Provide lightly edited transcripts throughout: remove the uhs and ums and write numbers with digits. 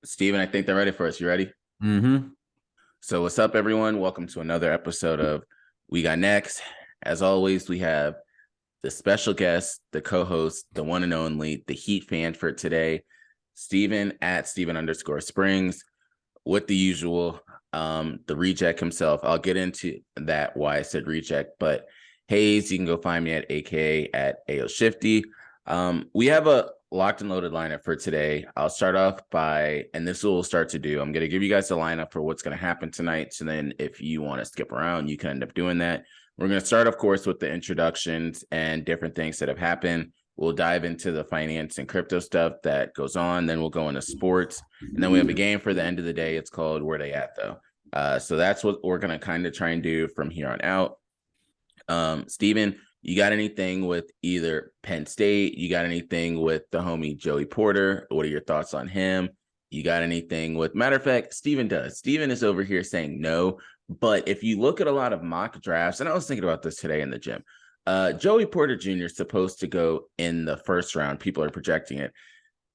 Steven, I think they're ready for us. You ready? Mm-hmm. So, what's up, everyone? Welcome to another episode of We Got Next. As always, we have the special guest, the co-host, the one and only, the Heat fan for today, Steven at Steven_Springs, with the usual, the reject himself. I'll get into that why I said reject, but Hayes, you can go find me at AKA at AO Shifty. We have a locked and loaded lineup for today. I'll start off by, and this will start to do, I'm going to give you guys the lineup for what's going to happen tonight. So then if you want to skip around, you can end up doing that. We're going to start, of course, with the introductions and different things that have happened. We'll dive into the finance and crypto stuff that goes on. Then we'll go into sports. And then we have a game for the end of the day. It's called Where They At, though. So that's what we're going to kind of try and do from here on out. Steven, you got anything with either Penn State? You got anything with the homie Joey Porter? What are your thoughts on him? You got anything with, matter of fact, Steven does. Steven is over here saying no. But if you look at a lot of mock drafts, and I was thinking about this today in the gym, Joey Porter Jr. is supposed to go in the first round. People are projecting it.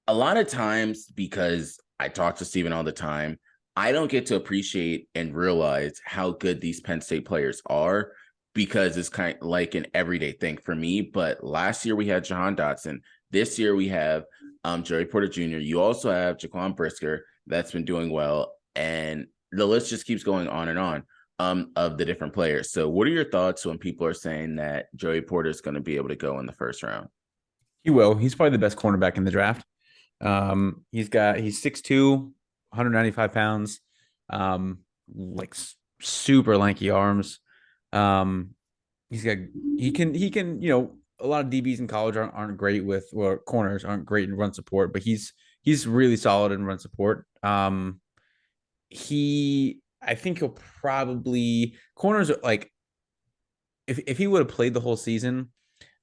A lot of times, because I talk to Steven all the time, I don't get to appreciate and realize how good these Penn State players are because it's kind of like an everyday thing for me. But last year we had Jahan Dotson. This year we have Joey Porter Jr. You also have Jaquan Brisker that's been doing well. And the list just keeps going on and on of the different players. So what are your thoughts when people are saying that Joey Porter is going to be able to go in the first round? He will. He's probably the best cornerback in the draft. He's 6'2", 195 pounds, like super lanky arms. Um, he's got he can a lot of DBs in college aren't great with, or corners aren't great in run support, but he's really solid in run support. He I think he'll probably corners are like if he would have played the whole season,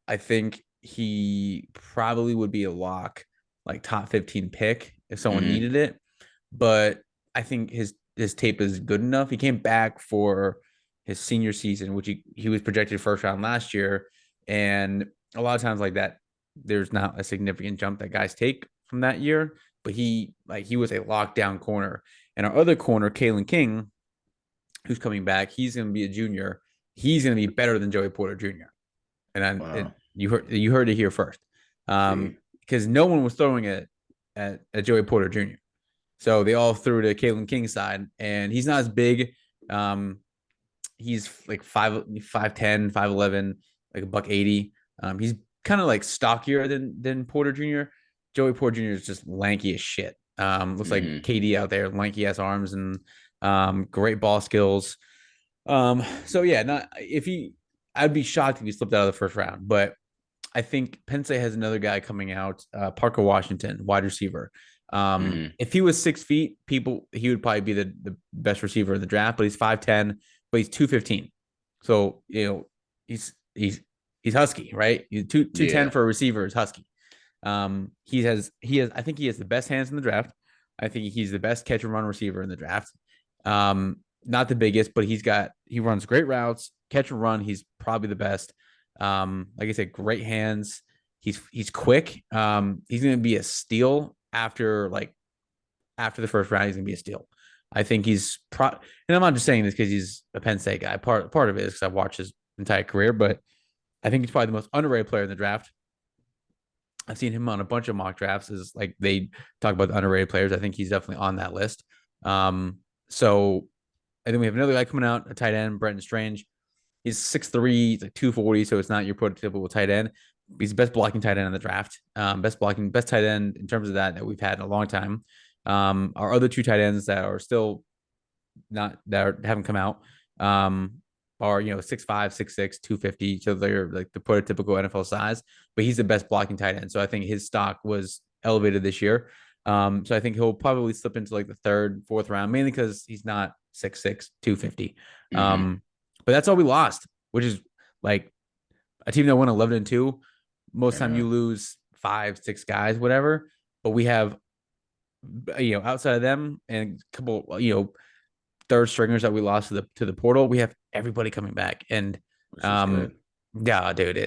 I think he probably would be a lock, like top 15 pick if someone Mm-hmm. needed it. But I think his tape is good enough. He came back for his senior season, which he was projected first round last year. And a lot of times like that, there's not a significant jump that guys take from that year. But he was a lockdown corner. And our other corner, Kalen King, who's coming back, he's gonna be a junior. He's gonna be better than Joey Porter Jr. Wow. You heard it here first, See. because no one was throwing it at Joey Porter Jr. So they all threw to Kalen King's side, and he's not as big. Um, he's like 5'10", 5'11", like a buck 80. He's kind of like stockier than Porter Jr. Joey Porter Jr. is just lanky as shit. Looks like Mm-hmm. KD out there, lanky ass arms and great ball skills. So yeah, not if he, I'd be shocked if he slipped out of the first round. But I think Penn State has another guy coming out, Parker Washington, wide receiver. Mm-hmm. If he was 6 feet, he would probably be the best receiver in the draft. But he's 5'10", but he's 215. So he's husky, right? He's 210 Yeah. for a receiver is husky. He has I think he has the best hands in the draft. I think he's the best catch and run receiver in the draft. Not the biggest, but he runs great routes, catch and run. He's probably the best. Like I said, great hands. He's quick. He's gonna be a steal after the first round. He's gonna be a steal. I think and I'm not just saying this because he's a Penn State guy. Part of it is because I've watched his entire career, but I think he's probably the most underrated player in the draft. I've seen him on a bunch of mock drafts. Is like they talk about the underrated players. I think he's definitely on that list. So and then we have another guy coming out, a tight end, Brenton Strange. He's 6'3", he's like 240, so it's not your prototypical tight end. He's the best blocking tight end in the draft. Best tight end in terms of that we've had in a long time. Our other two tight ends that are still haven't come out are 6'5", 6'6", 250. So they're like the prototypical NFL size, but he's the best blocking tight end. So I think his stock was elevated this year. So I think he'll probably slip into like the third, fourth round, mainly because he's not 6'6", 250. Mm-hmm. But that's all we lost, which is like a team that went 11-2. Most I time know. you lose 5, 6 guys, whatever. But we have, outside of them and a couple, third stringers that we lost to the portal, we have everybody coming back. And Which is um, good. yeah, dude,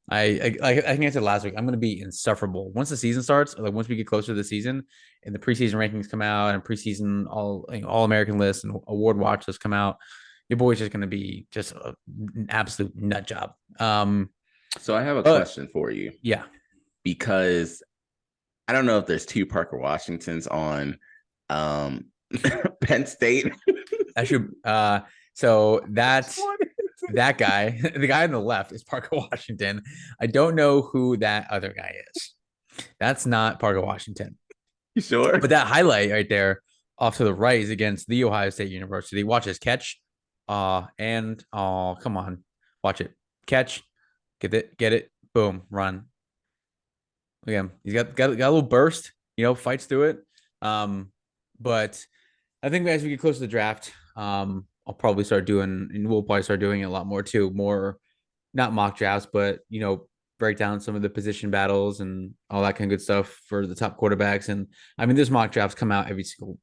I think I said last week, I'm going to be insufferable once the season starts. Like once we get closer to the season and the preseason rankings come out and preseason all American lists and award watch lists come out, your boy's just going to be just an absolute nut job. So I have a But question for you yeah, because I don't know if there's two Parker Washingtons on Penn State. that should. So that's that guy. The guy on the left is Parker Washington. I don't know who that other guy is. That's not Parker Washington. You sure? But that highlight right there off to the right is against the Ohio State University. Watch his catch. And come on. Watch it. Catch. Get it. Boom. Run. Again, he's got a little burst, fights through it. But I think as we get close to the draft, I'll probably start doing, and we'll probably start doing it a lot more too. More, not mock drafts, but break down some of the position battles and all that kind of good stuff for the top quarterbacks. And I mean, there's mock drafts come out every single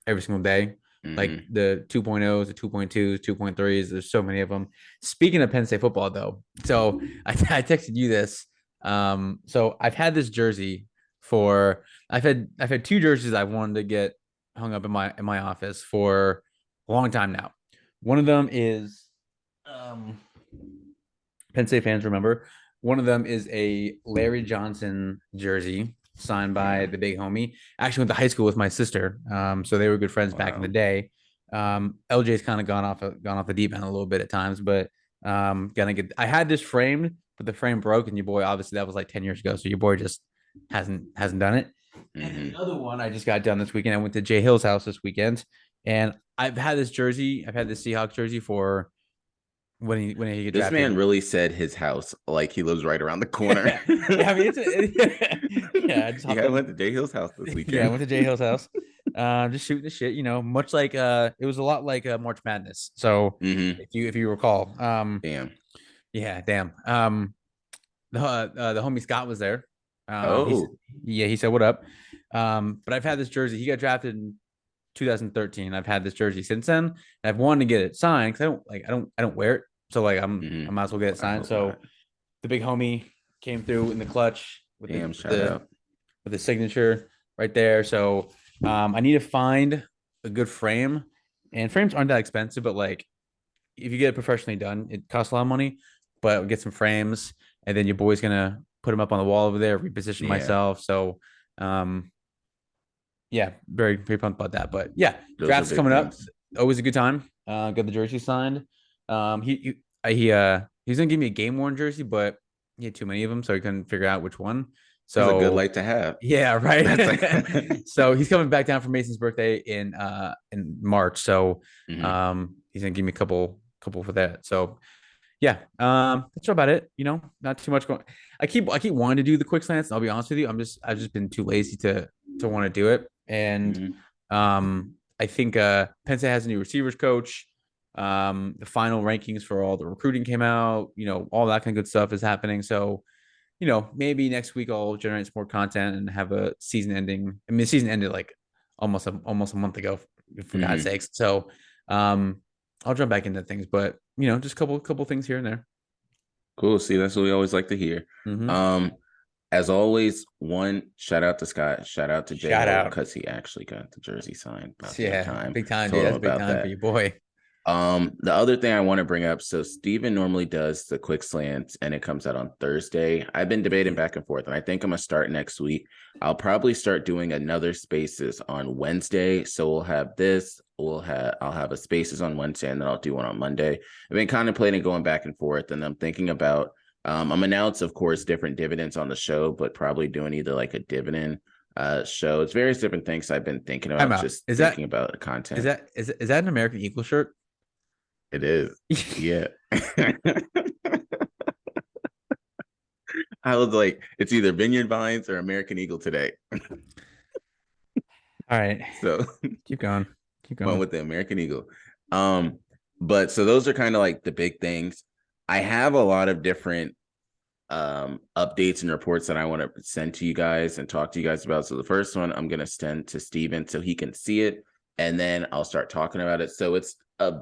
day. Mm-hmm. Like the 2.0s, the 2.2s, 2.3s. There's so many of them. Speaking of Penn State football, though, so I texted you this. So I've had this jersey I've had two jerseys I wanted to get hung up in my office for a long time now. One of them is Penn State fans remember. One of them is a Larry Johnson jersey signed by the big homie. Actually went to high school with my sister. So they were good friends back in the day. LJ's kind of gone off the deep end a little bit at times, but I had this framed, but the frame broke, and your boy, obviously that was like 10 years ago. So your boy just hasn't done it. Mm-hmm. And the other one I just got done this weekend. I went to Jay Hill's house this weekend, and I've had this Seahawks jersey for when he get this drafted. Man really said his house like he lives right around the corner. Yeah, I mean, I went to Jay Hill's house this weekend. Yeah, I went to Jay Hill's house. Just shooting the shit, much like it was a lot like March Madness. So if you recall, damn. The homie Scott was there. He said what up. But I've had this jersey. He got drafted in 2013. I've had this jersey since then. I've wanted to get it signed because I don't wear it. So I might as well get it signed. So the big homie came through in the clutch with the signature right there. So I need to find a good frame, and frames aren't that expensive, but like if you get it professionally done, it costs a lot of money. But get some frames, and then your boy's gonna put them up on the wall over there, reposition myself. So very, very pumped about that. But yeah, draft's coming up. Always a good time. Got the jersey signed. He's gonna give me a game worn jersey, but he had too many of them, so he couldn't figure out which one. So that's a good light to have. Yeah, right. So he's coming back down for Mason's birthday in March. So he's gonna give me a couple for that. So yeah, that's about it. Not too much going. I keep wanting to do the quick slants. I'll be honest with you. I've just been too lazy to want to do it. And I think Penn State has a new receivers coach. The final rankings for all the recruiting came out. All that kind of good stuff is happening. So maybe next week I'll generate some more content and have a season ending. I mean, the season ended like almost a month ago, for God's sakes. So I'll jump back into things, but just a couple things here and there. Cool. See, that's what we always like to hear. As always, one shout out to Scott, shout out to Jay because he actually got the jersey signed. Big time, dude. That's big time for you, boy. The other thing I want to bring up, so Steven normally does the quick slants and it comes out on Thursday. I've been debating back and forth, and I think I'm gonna start next week. I'll probably start doing another spaces on Wednesday. So we'll have this, I'll have a spaces on Wednesday, and then I'll do one on Monday. I've been contemplating going back and forth, and I'm thinking about I'm announced, of course, different dividends on the show, but probably doing either like a dividend show. It's various different things I've been thinking about, thinking about the content. Is that an American Eagle shirt? It is. Yeah. I was like, it's either Vineyard Vines or American Eagle today. All right. So keep going. Went with the American Eagle. But so those are kind of like the big things. I have a lot of different updates and reports that I want to send to you guys and talk to you guys about. So the first one I'm going to send to Steven so he can see it, and then I'll start talking about it. So it's a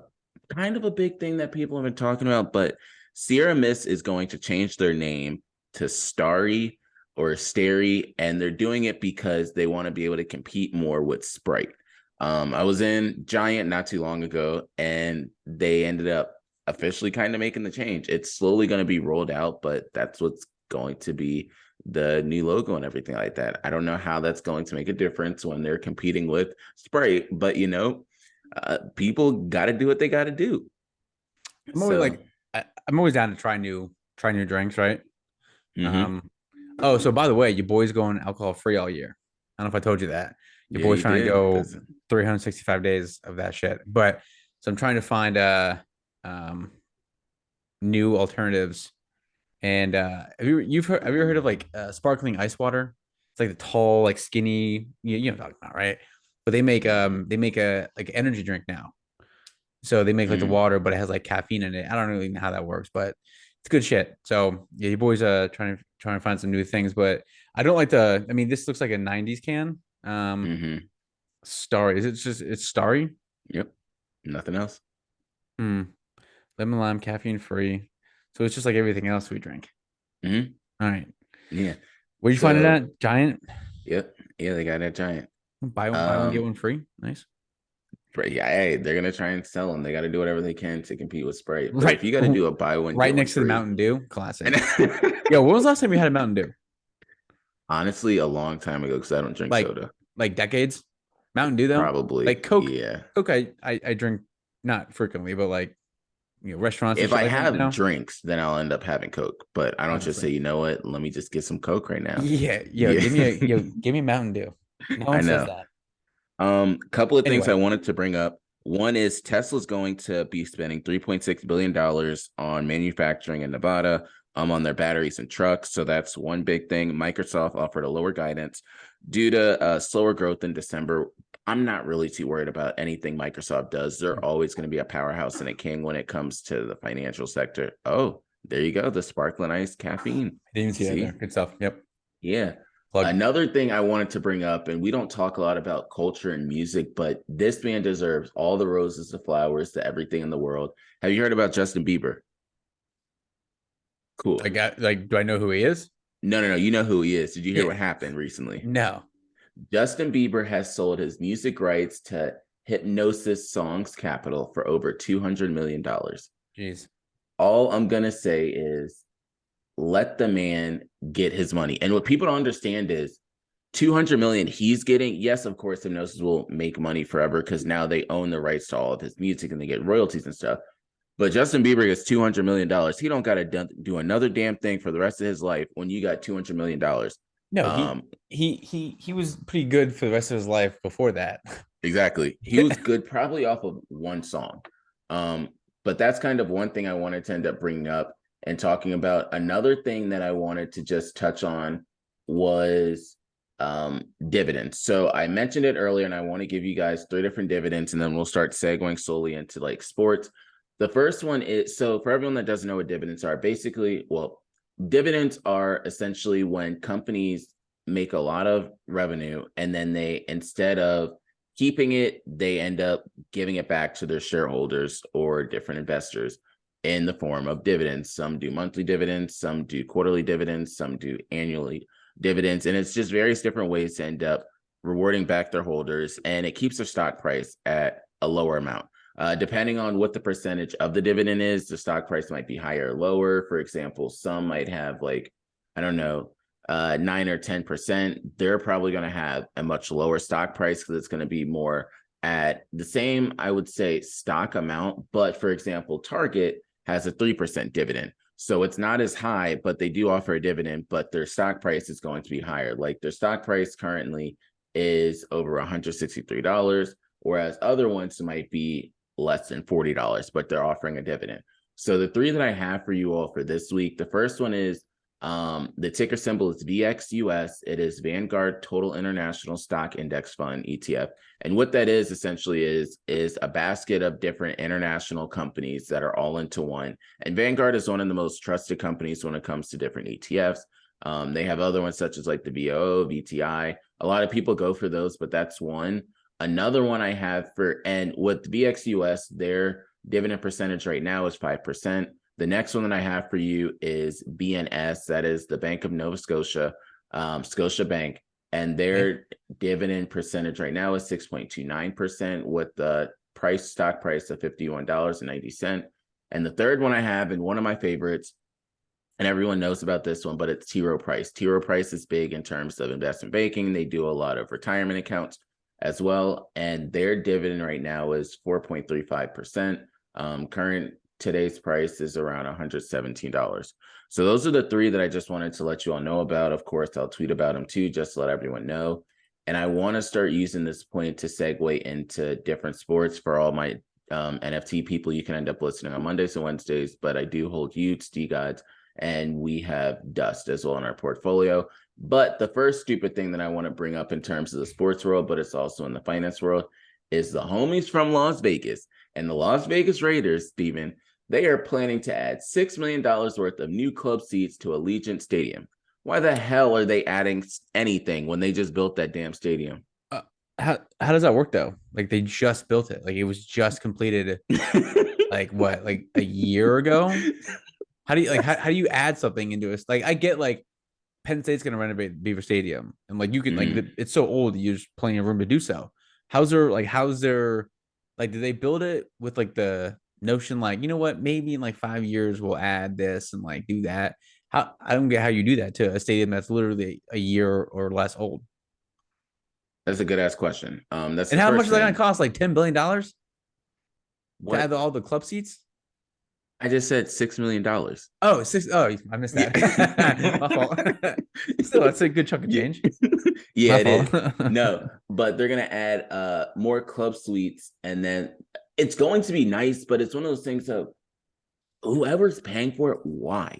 kind of a big thing that people have been talking about, but Sierra Mist is going to change their name to Starry or Starry, and they're doing it because they want to be able to compete more with Sprite. I was in Giant not too long ago, and they ended up officially kind of making the change. It's slowly going to be rolled out, but that's what's going to be the new logo and everything like that. I don't know how that's going to make a difference when they're competing with Sprite, but people got to do what they got to do. I'm always like, I'm always down to try new drinks, right? Mm-hmm. Oh, so by the way, your boy's going alcohol free all year. I don't know if I told you that. Your Yeah, boy's you trying to did. go 365 days of that shit. But so I'm trying to find new alternatives. And have you heard of like sparkling ice water? It's like the tall, like skinny, you know what I'm talking about, right? But they make a like energy drink now. So they make like the water, but it has like caffeine in it. I don't really know how that works, but it's good shit. So yeah, your boys trying to find some new things, but I don't like the. I mean, this looks like a '90s can. Mm-hmm. Starry. Is it just it's Starry? Yep. Nothing else. Hmm. Lemon lime, caffeine free. So it's just like everything else we drink. Mm-hmm. All right. Yeah. Where'd you find it So, at? Giant. yep. Yeah, they got that Giant. Buy one get one free. Nice. But yeah, hey, they're gonna try and sell them. They got to do whatever they can to compete with Sprite. But Right. if you got to do a buy one Right get one next to the free, Mountain Dew. Classic. Yo, when was the last time you had a Mountain Dew? honestly, a long time ago because I don't drink Like soda. like decades? Mountain Dew though? Probably, Like Coke. yeah. Coke I drink not frequently, but like restaurants and If shit I like that have now. drinks, then I'll end up having Coke. But I don't just say, Obviously. you know what? Let me just get some Coke right now. Yeah, Yeah, give me Mountain Dew. No I one says know. that. Couple of things I Anyway, wanted to bring up. One is Tesla's going to be spending $3.6 billion on manufacturing in Nevada, on their batteries and trucks. So that's one big thing. Microsoft offered a lower guidance due to slower growth in December. I'm not really too worried about anything Microsoft does. They're always going to be a powerhouse and a king when it comes to the financial sector. Oh, there you go. The sparkling ice caffeine. I didn't even see that there. See? Good stuff. Yep. Yeah. Plug. Another thing I wanted to bring up, and we don't talk a lot about culture and music, but this man deserves all the roses, the flowers, the everything in the world. Have you heard about Justin Bieber? Cool. Do I know who he is? No. You know who he is. Did you hear Yeah. what happened recently? No. Justin Bieber has sold his music rights to Hypnosis Songs Capital for over $200 million. Jeez. All I'm going to say is let the man get his money. And what people don't understand is 200 million he's getting. Yes, of course, Hypnosis will make money forever because now they own the rights to all of his music and they get royalties and stuff. But Justin Bieber gets $200 million. He don't got to do another damn thing for the rest of his life when you got $200 million. No, he was pretty good for the rest of his life before that. Exactly. He was good probably off of one song. But that's kind of one thing I wanted to end up bringing up and talking about. Another thing that I wanted to just touch on was dividends. So I mentioned it earlier, and I want to give you guys 3 different dividends, and then we'll start segueing slowly into like sports. The first one is, so for everyone that doesn't know what dividends are, basically, well, dividends are essentially when companies make a lot of revenue and then they, instead of keeping it, they end up giving it back to their shareholders or different investors in the form of dividends. Some do monthly dividends, some do quarterly dividends, some do annually dividends. And it's just various different ways to end up rewarding back their holders. And it keeps their stock price at a lower amount. Depending on what the percentage of the dividend is, the stock price might be higher or lower. For example, some might have like, I don't know, 9 or 10%. They're probably going to have a much lower stock price because it's going to be more at the same, I would say, stock amount. But for example, Target has a 3% dividend. So it's not as high, but they do offer a dividend, but their stock price is going to be higher. Like their stock price currently is over $163, whereas other ones might be less than $40, but they're offering a dividend. So the 3 that I have for you all for this week, the first one is the ticker symbol is VXUS. It is Vanguard Total International Stock Index Fund ETF. And what that is essentially is a basket of different international companies that are all into one. And Vanguard is one of the most trusted companies when it comes to different ETFs. They have other ones such as like the VOO, VTI. A lot of people go for those, but that's one. Another one I have for, and with VXUS, their dividend percentage right now is 5%. The next one that I have for you is BNS. That is the Bank of Nova Scotia, Scotia Bank. And their dividend percentage right now is 6.29% with the stock price of $51.90. And the third one I have, and one of my favorites, and everyone knows about this one, but it's T. Rowe Price. T. Rowe Price is big in terms of investment banking. They do a lot of retirement accounts as well. And their dividend right now is 4.35%. Current today's price is around $117. So those are the three that I just wanted to let you all know about. Of course, I'll tweet about them too, just to let everyone know. And I want to start using this point to segue into different sports for all my NFT people. You can end up listening on Mondays and Wednesdays, but I do hold Utes, D-Gods, and we have Dust as well in our portfolio. But the first stupid thing that I want to bring up in terms of the sports world, but it's also in the finance world, is the homies from Las Vegas. And the Las Vegas Raiders, Steven, they are planning to add $6 million worth of new club seats to Allegiant Stadium. Why the hell are they adding anything when they just built that damn stadium? How does that work though? Like they just built it. Like it was just completed like what, like a year ago? How do you add something into it? Like I get like Penn State's gonna renovate Beaver Stadium and like you can like it's so old there's plenty of room to do so. How's there like did they build it with like the notion like, you know what, maybe in like 5 years we'll add this and like do that? How I don't get how you do that to a stadium that's literally a year or less old. That's a good ass question. That's and how much is that gonna cost? Like $10 billion to add all the club seats? I just said $6 million. Oh, six. Oh, I missed that. Yeah. My fault. Still, that's a good chunk of change. Yeah, it is. No, but they're gonna add more club suites, and then it's going to be nice, but it's one of those things of whoever's paying for it, why?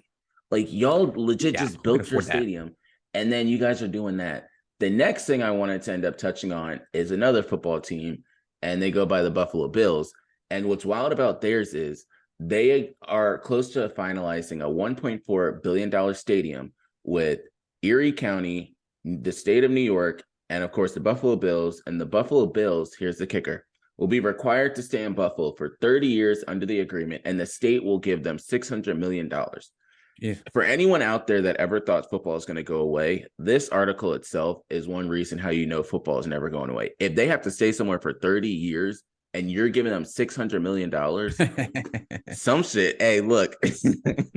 Like y'all legit just built your stadium, and then you guys are doing that. The next thing I wanted to end up touching on is another football team, and they go by the Buffalo Bills. And what's wild about theirs is they are close to finalizing a $1.4 billion stadium with Erie County, the state of New York, and of course the Buffalo Bills. And the Buffalo Bills, here's the kicker, will be required to stay in Buffalo for 30 years under the agreement, and the state will give them $600 million. Yeah. For anyone out there that ever thought football is going to go away, this article itself is one reason how you know football is never going away. If they have to stay somewhere for 30 years, and you're giving them $600 million, some shit. Hey, look.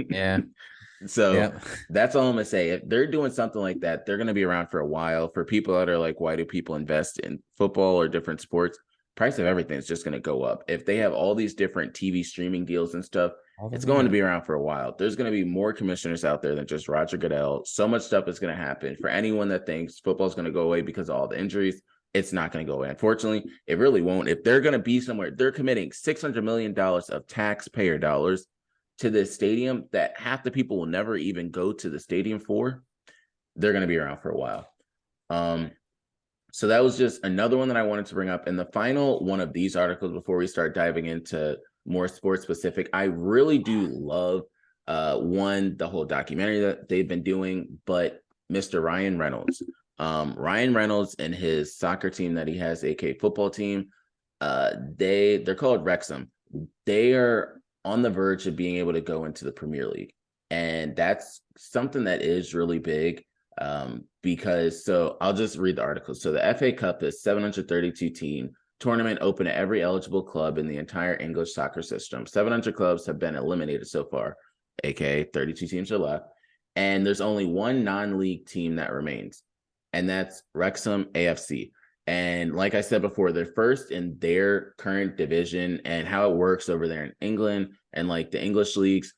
Yeah. So that's all I'm going to say. If they're doing something like that, they're going to be around for a while. For people that are like, why do people invest in football or different sports? Price of everything is just going to go up. If they have all these different TV streaming deals and stuff, it's going to be around for a while. There's going to be more commissioners out there than just Roger Goodell. So much stuff is going to happen. For anyone that thinks football is going to go away because of all the injuries, it's not going to go away. Unfortunately, it really won't. If they're going to be somewhere, they're committing $600 million of taxpayer dollars to this stadium that half the people will never even go to the stadium for. They're going to be around for a while. So that was just another one that I wanted to bring up. And the final one of these articles before we start diving into more sports specific, I really do love the whole documentary that they've been doing, but Mr. Ryan Reynolds. Ryan Reynolds and his soccer team that he has, aka football team, they're called Wrexham. They are on the verge of being able to go into the Premier League, and that's something that is really big. Because I'll just read the article. So the FA Cup is 732 team tournament open to every eligible club in the entire English soccer system. 700 clubs have been eliminated so far, aka 32 teams are left, and there's only one non-league team that remains, and that's Wrexham AFC. And like I said before, they're first in their current division, and how it works over there in England and like the English leagues.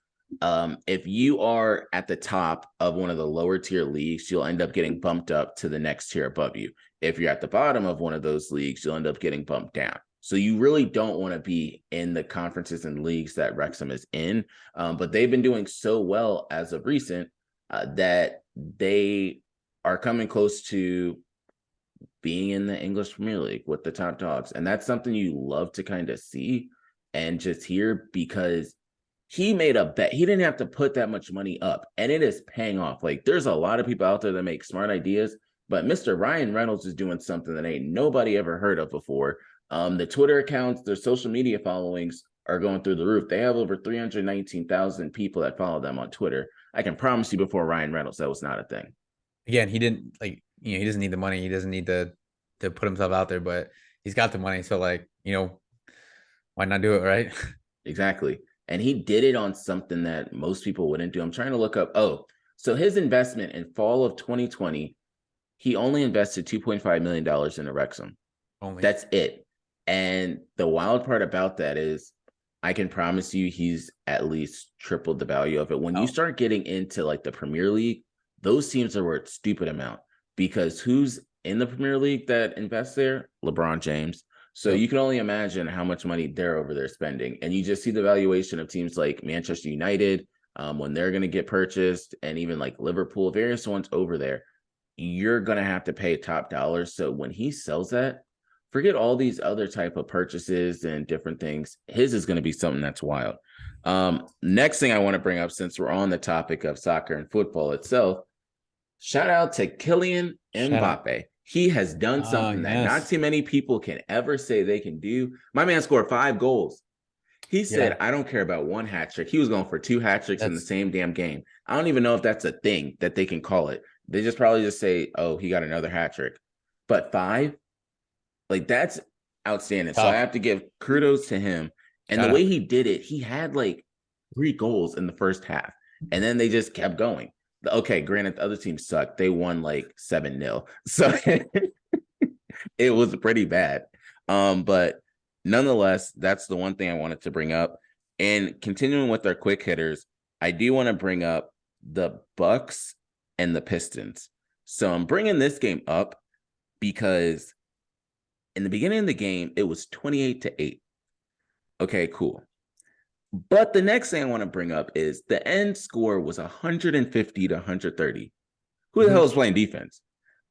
If you are at the top of one of the lower tier leagues, you'll end up getting bumped up to the next tier above you. If you're at the bottom of one of those leagues, you'll end up getting bumped down. So you really don't want to be in the conferences and leagues that Wrexham is in. But they've been doing so well as of recent that they are coming close to being in the English Premier League with the top dogs. And that's something you love to kind of see and just hear, because he made a bet. He didn't have to put that much money up, and it is paying off. Like, there's a lot of people out there that make smart ideas, but Mr. Ryan Reynolds is doing something that ain't nobody ever heard of before. The Twitter accounts, their social media followings are going through the roof. They have over 319,000 people that follow them on Twitter. I can promise you before Ryan Reynolds, that was not a thing. Again, he didn't he doesn't need the money. He doesn't need to put himself out there, but he's got the money. So why not do it, right? Exactly. And he did it on something that most people wouldn't do. I'm trying to look up. Oh, so his investment in fall of 2020, he only invested $2.5 million in a Wrexham. Only. That's it. And the wild part about that is I can promise you he's at least tripled the value of it. When you start getting into like the Premier League, those teams are worth stupid amount, because who's in the Premier League that invests there? LeBron James. So you can only imagine how much money they're over there spending. And you just see the valuation of teams like Manchester United when they're going to get purchased, and even like Liverpool, various ones over there. You're going to have to pay top dollars. So when he sells that, forget all these other type of purchases and different things. His is going to be something that's wild. Next thing I want to bring up, since we're on the topic of soccer and football itself, shout out to Kylian Mbappe. He has done something that not too many people can ever say they can do. My man scored 5 goals. He said, I don't care about 1 hat trick. He was going for 2 hat tricks in the same damn game. I don't even know if that's a thing that they can call it. They just probably just say, oh, he got another hat trick. But 5, like, that's outstanding. So I have to give kudos to him. And the way he did it, he had like 3 goals in the first half. And then they just kept going. Okay, granted, the other team sucked. They won like 7-0. So it was pretty bad. But nonetheless, that's the one thing I wanted to bring up. And continuing with our quick hitters, I do want to bring up the Bucks and the Pistons. So I'm bringing this game up because in the beginning of the game, it was 28-8. Okay, cool. But the next thing I want to bring up is the end score was 150-130. Who the hell is playing defense?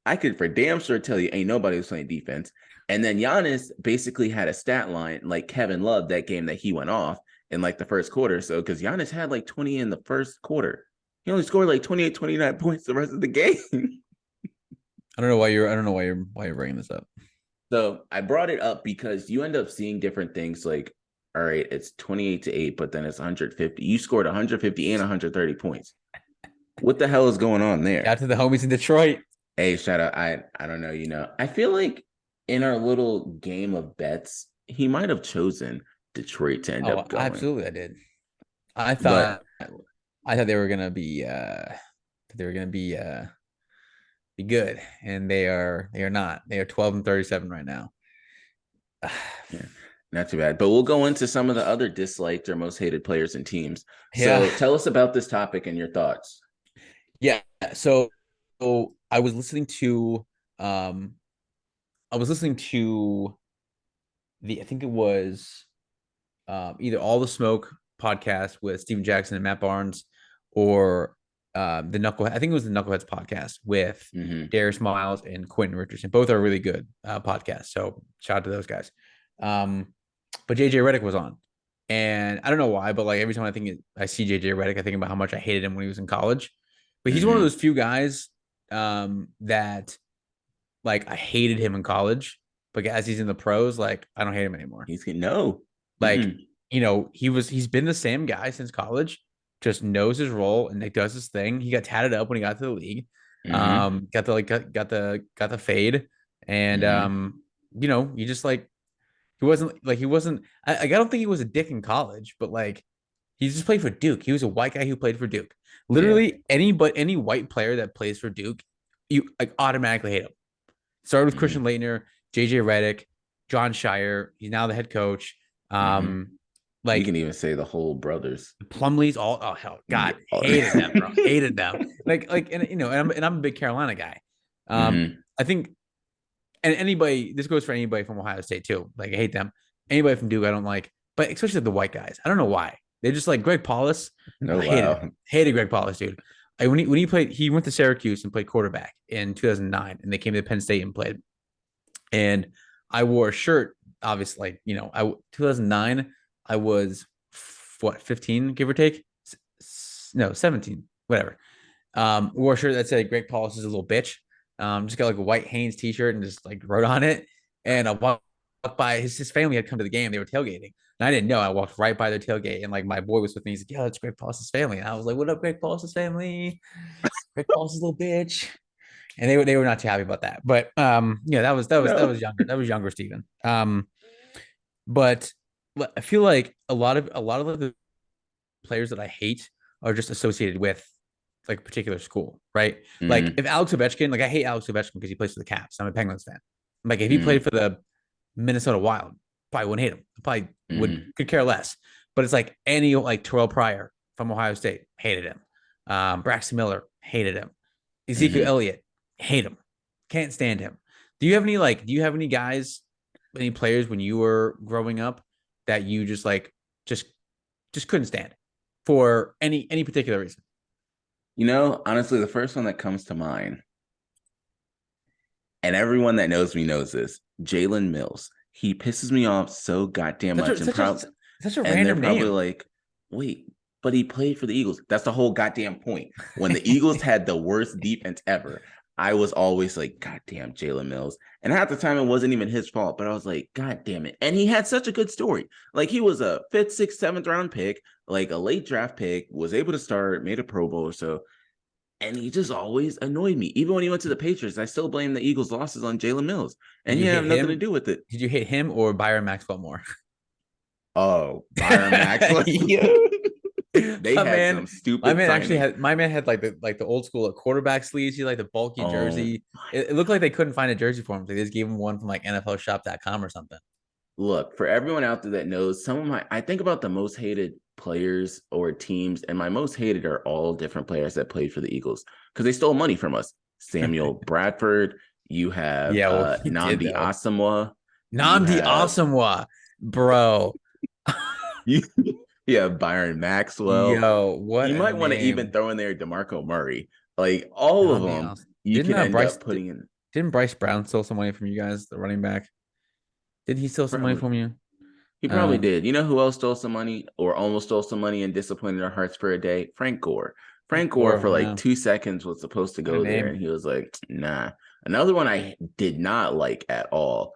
I could for damn sure tell you ain't nobody was playing defense. And then Giannis basically had a stat line like Kevin Love that game that he went off in like the first quarter. So because Giannis had like 20 in the first quarter, he only scored like 28, 29 points the rest of the game. I don't know why you're bringing this up. So I brought it up because you end up seeing different things like, all right, it's 28-8, but then it's 150. You scored 150 and 130 points. What the hell is going on there? Out to the homies in Detroit. Hey, shout out. I don't know. I feel like in our little game of bets, he might have chosen Detroit to end up going. Absolutely, I did. I thought they were gonna be be good, and they are not. They are 12-37 right now. Yeah. Not too bad, but we'll go into some of the other disliked or most hated players and teams. So tell us about this topic and your thoughts. Yeah. So I was listening to I think it was either All the Smoke podcast with Steven Jackson and Matt Barnes, or the Knucklehead. I think it was the Knuckleheads podcast with Darius Miles and Quentin Richardson. Both are really good podcasts. So shout out to those guys. But JJ Redick was on, and I don't know why, but like every time I see JJ Redick, I think about how much I hated him when he was in college. But he's one of those few guys that like I hated him in college, but as he's in the pros, like I don't hate him anymore. He's been the same guy since college, just knows his role and like does his thing. He got tatted up when he got to the league. Got the fade, and you just like. He wasn't. I don't think he was a dick in college, but like he just played for Duke. He was a white guy who played for Duke. Literally, any white player that plays for Duke, you like automatically hate him. Started with Christian Laettner, JJ Redick, John Shire. He's now the head coach. Like you can even say the whole brothers, Plumlee's all. Oh hell, God, hated them, bro. Hated them. And I'm a big Carolina guy. I think. And anybody, this goes for anybody from Ohio State too. Like I hate them. Anybody from Duke, I don't like. But especially the white guys, I don't know why. They're just like Greg Paulus. Hated Greg Paulus, dude. When he played, he went to Syracuse and played quarterback in 2009, and they came to Penn State and played. And I wore a shirt, obviously. 2009, I was 15, give or take. No, 17, whatever. Wore a shirt that said Greg Paulus is a little bitch. Just got like a white Hanes t-shirt and just like wrote on it. And I walked by his family had come to the game. They were tailgating. And I didn't know. I walked right by their tailgate, and like my boy was with me. He's like, "Yo, it's Greg Paulus' family." And I was like, "What up, Greg Paulus' family? Greg Paulus' little bitch." And they were not too happy about that. But yeah, that was No. younger. That was younger Steven. But I feel like a lot of the players that I hate are just associated with like a particular school, right? Like Mm-hmm. if Alex Ovechkin, like I hate Alex Ovechkin because he plays for the Caps. I'm a Penguins fan. Like if he Mm-hmm. played for the Minnesota Wild, probably wouldn't hate him. Probably Mm-hmm. could care less. But it's like any like Terrell Pryor from Ohio State, hated him. Braxton Miller, hated him. Ezekiel Mm-hmm. Elliott, hate him. Can't stand him. Do you have any guys, any players when you were growing up that you just just couldn't stand for any particular reason? Honestly, the first one that comes to mind, and everyone that knows me knows this, Jalen Mills. He pisses me off so goddamn Such much, a and such a probably, such a and they're random probably name. like, wait, but he played for the Eagles. That's the whole goddamn point. When the Eagles had the worst defense ever, I was always like, God damn, Jalen Mills. And half the time it wasn't even his fault, but I was like, God damn it. And he had such a good story. Like he was a fifth, sixth, seventh round pick, like a late draft pick, was able to start, made a Pro Bowl or so. And he just always annoyed me. Even when he went to the Patriots, I still blame the Eagles' losses on Jalen Mills. Did And you he had hate nothing to him? do with it. Did you hate him or Byron Maxwell more? Oh, Byron Maxwell. Yeah. They my had man, some stupid signing. my man had like the old school like quarterback sleeves. He had, like the bulky Oh, jersey. It looked like they couldn't find a jersey for him. So they just gave him one from like NFLshop.com or something. look, for everyone out there that knows, I think about the most hated players or teams, and my most hated are all different players that played for the Eagles because they stole money from us. Samuel Bradford, you have Yeah, well, he did Namdi though. Asamoah, you Namdi have Asamoah, bro. you, you have Byron Maxwell. Yo, what You a might want to even name. throw in there DeMarco Murray. Like all of Namdi them, As you didn't can end Bryce up putting in. didn't Bryce Brown steal some money from you guys, the running back? Did he steal some money Probably from you? He probably Um, did. You know who else stole some money or almost stole some money and disappointed our hearts for a day? Frank Gore. Frank Frank Gore Gore, for like yeah. 2 seconds was supposed to What a go there, and name. he was like, nah. Another one I did not like at all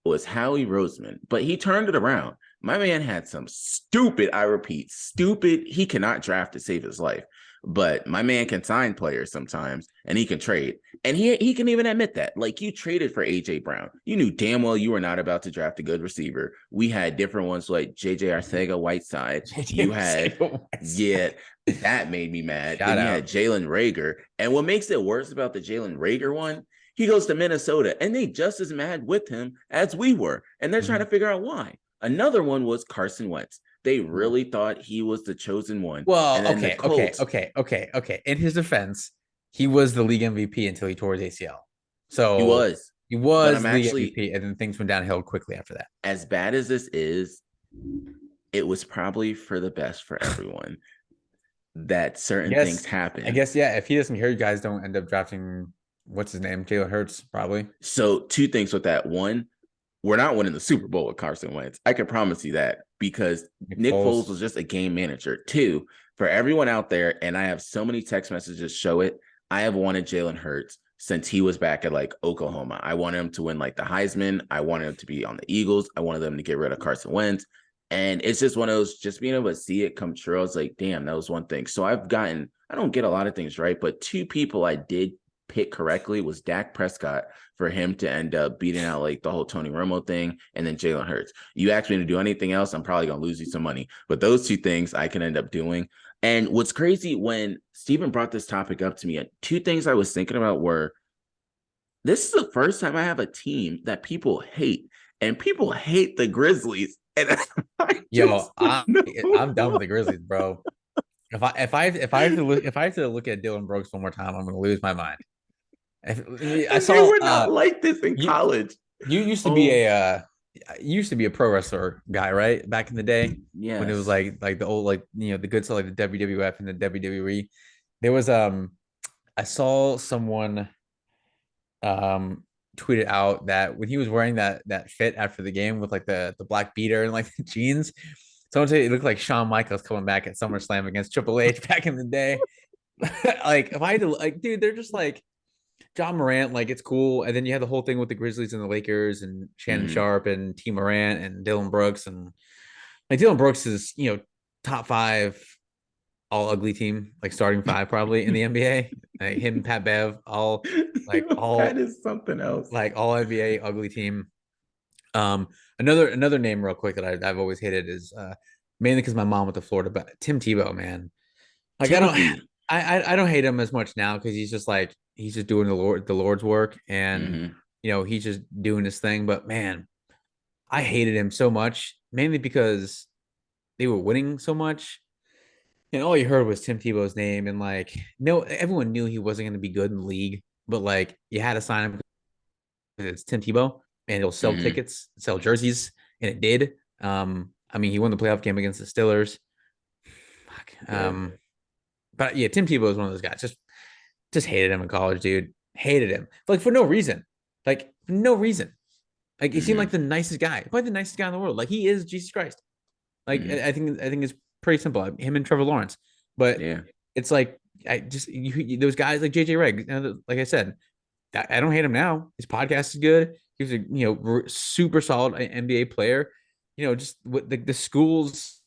was Howie Roseman, but he turned it around. My man had some stupid, I repeat, stupid. He cannot draft to save his life, but my man can sign players sometimes and he can trade. And he can even admit that. Like you traded for AJ Brown. You knew damn well you were not about to draft a good receiver. We had different ones like JJ Arcega Whiteside. You had, yeah, that made me mad. Shout Then you had out. Jalen Rager. And what makes it worse about the Jalen Rager one, he goes to Minnesota and they just as mad with him as we were. And they're trying to figure out why. Another one was Carson Wentz. They really thought he was the chosen one. Well, And then the okay, okay, Colts, okay, okay, okay. In his defense, he was the league MVP until he tore his ACL. he So was. he But was I'm the league actually, MVP, and then things went downhill quickly after that. as bad as this is, it was probably for the best for everyone that certain things Yes, I happen. guess yeah. If he doesn't hear, you guys don't end up drafting what's his name, Jalen Hurts, probably. So, two things with that. One, we're not winning the Super Bowl with Carson Wentz. I can promise you that because Nick Nick Foles Foles. was just a game manager. Two, for everyone out there, and I have so many text messages show it, I have wanted Jalen Hurts since he was back at like Oklahoma. I wanted him to win like the Heisman. I wanted him to be on the Eagles. I wanted them to get rid of Carson Wentz. And it's just one of those, just being able to see it come true. I was like, damn, that was one thing. So I don't get a lot of things right, but two people I did pick correctly was Dak Prescott for him to end up beating out like the whole Tony Romo thing, and then Jalen Hurts. You ask me to do anything else, I'm probably gonna lose you some money. But those two things I can end up doing. And what's crazy when Steven brought this topic up to me, two things I was thinking about were this is the first time I have a team that people hate, and people hate the Grizzlies. And I Yo, just don't know I'm done with the why. Grizzlies, bro. If I have to look at Dylan Brooks one more time, I'm gonna lose my mind. I And they saw were not like this in you college. you used to be Oh, a pro wrestler guy, right? Back in the day when it was yes. like the old the good stuff like the WWF and the WWE. There was I saw someone um tweeted out that when he was wearing that fit after the game with like the black beater and like the jeans, someone said it looked like Shawn Michaels coming back at SummerSlam against Triple H back in the day. Like if I had to like, dude, they're just like John Morant, like it's cool. And then you had the whole thing with the Grizzlies and the Lakers and Shannon Mhm. Sharp and T Morant and Dylan Brooks. And like Dylan Brooks is, top 5 all ugly team, like starting 5 probably in the NBA. Like him, Pat Bev, all That is something else. like all NBA ugly team. Another name real quick that I've always hated is mainly because my mom went to Florida, but Tim Tebow, man. Like Timothy. I don't hate him as much now because he's just doing the Lord's work, and Mm-hmm. he's just doing his thing. But man, I hated him so much, mainly because they were winning so much. And all you heard was Tim Tebow's name, and like, no, everyone knew he wasn't going to be good in the league, but like, you had to sign him because it's Tim Tebow, and it'll sell Mm-hmm. tickets, sell jerseys, and it did. I mean, he won the playoff game against the Steelers. Fuck. Good. But yeah, Tim Tebow is one of those guys. Just hated him in college, dude. Hated him like for no reason, like for no reason. Like he seemed Mm-hmm. like the nicest guy, probably the nicest guy in the world. Like he is Jesus Christ. Like Mm-hmm. I think it's pretty simple. Him and Trevor Lawrence, but Yeah. it's like those guys like JJ Reg. Like I said, I don't hate him now. His podcast is good. He's a super solid NBA player. Just what the schools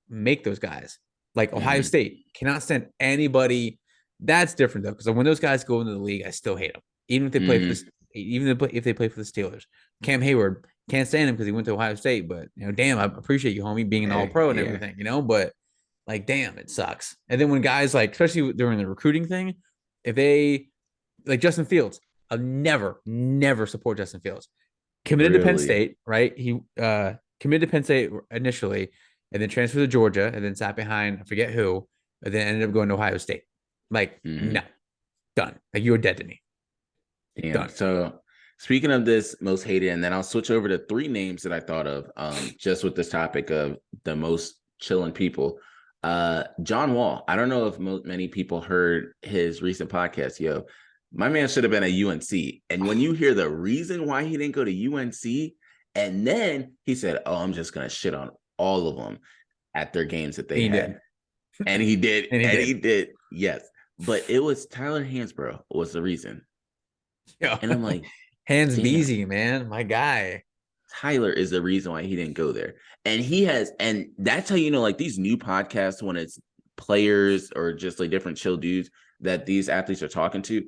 make those guys. Like Ohio Mm-hmm. State cannot stand anybody. That's different though, because when those guys go into the league, I still hate them. Even if they play for Mm-hmm. this, even if they play for the Steelers. Cam Hayward can't stand him because he went to Ohio State. But damn, I appreciate you, homie, being an All Hey, Pro and yeah. everything. But like, damn, it sucks. And then when guys like, especially during the recruiting thing, if they like Justin Fields, I'll never support Justin Fields. Committed to Penn Really. State, right? He committed to Penn State initially, and then transferred to Georgia, and then sat behind I forget who, and then ended up going to Ohio State. Like, Mm-hmm. no, done. Like you were dead to me. Damn. Done. So speaking of this most hated, and then I'll switch over to 3 names that I thought of just with this topic of the most chilling people. John Wall. I don't know if many people heard his recent podcast. Yo, my man should have been at UNC. And when you hear the reason why he didn't go to UNC, and then he said, "Oh, I'm just gonna shit on all of them at their games that they And he had," did. and he did, And he and did. he did. Yes, but it was Tyler Hansbrough was the reason, Yeah. and I'm like, Hands damn. Beasy, man. My guy. Tyler is the reason why he didn't go there. And that's how like these new podcasts, when it's players or just like different chill dudes that these athletes are talking to,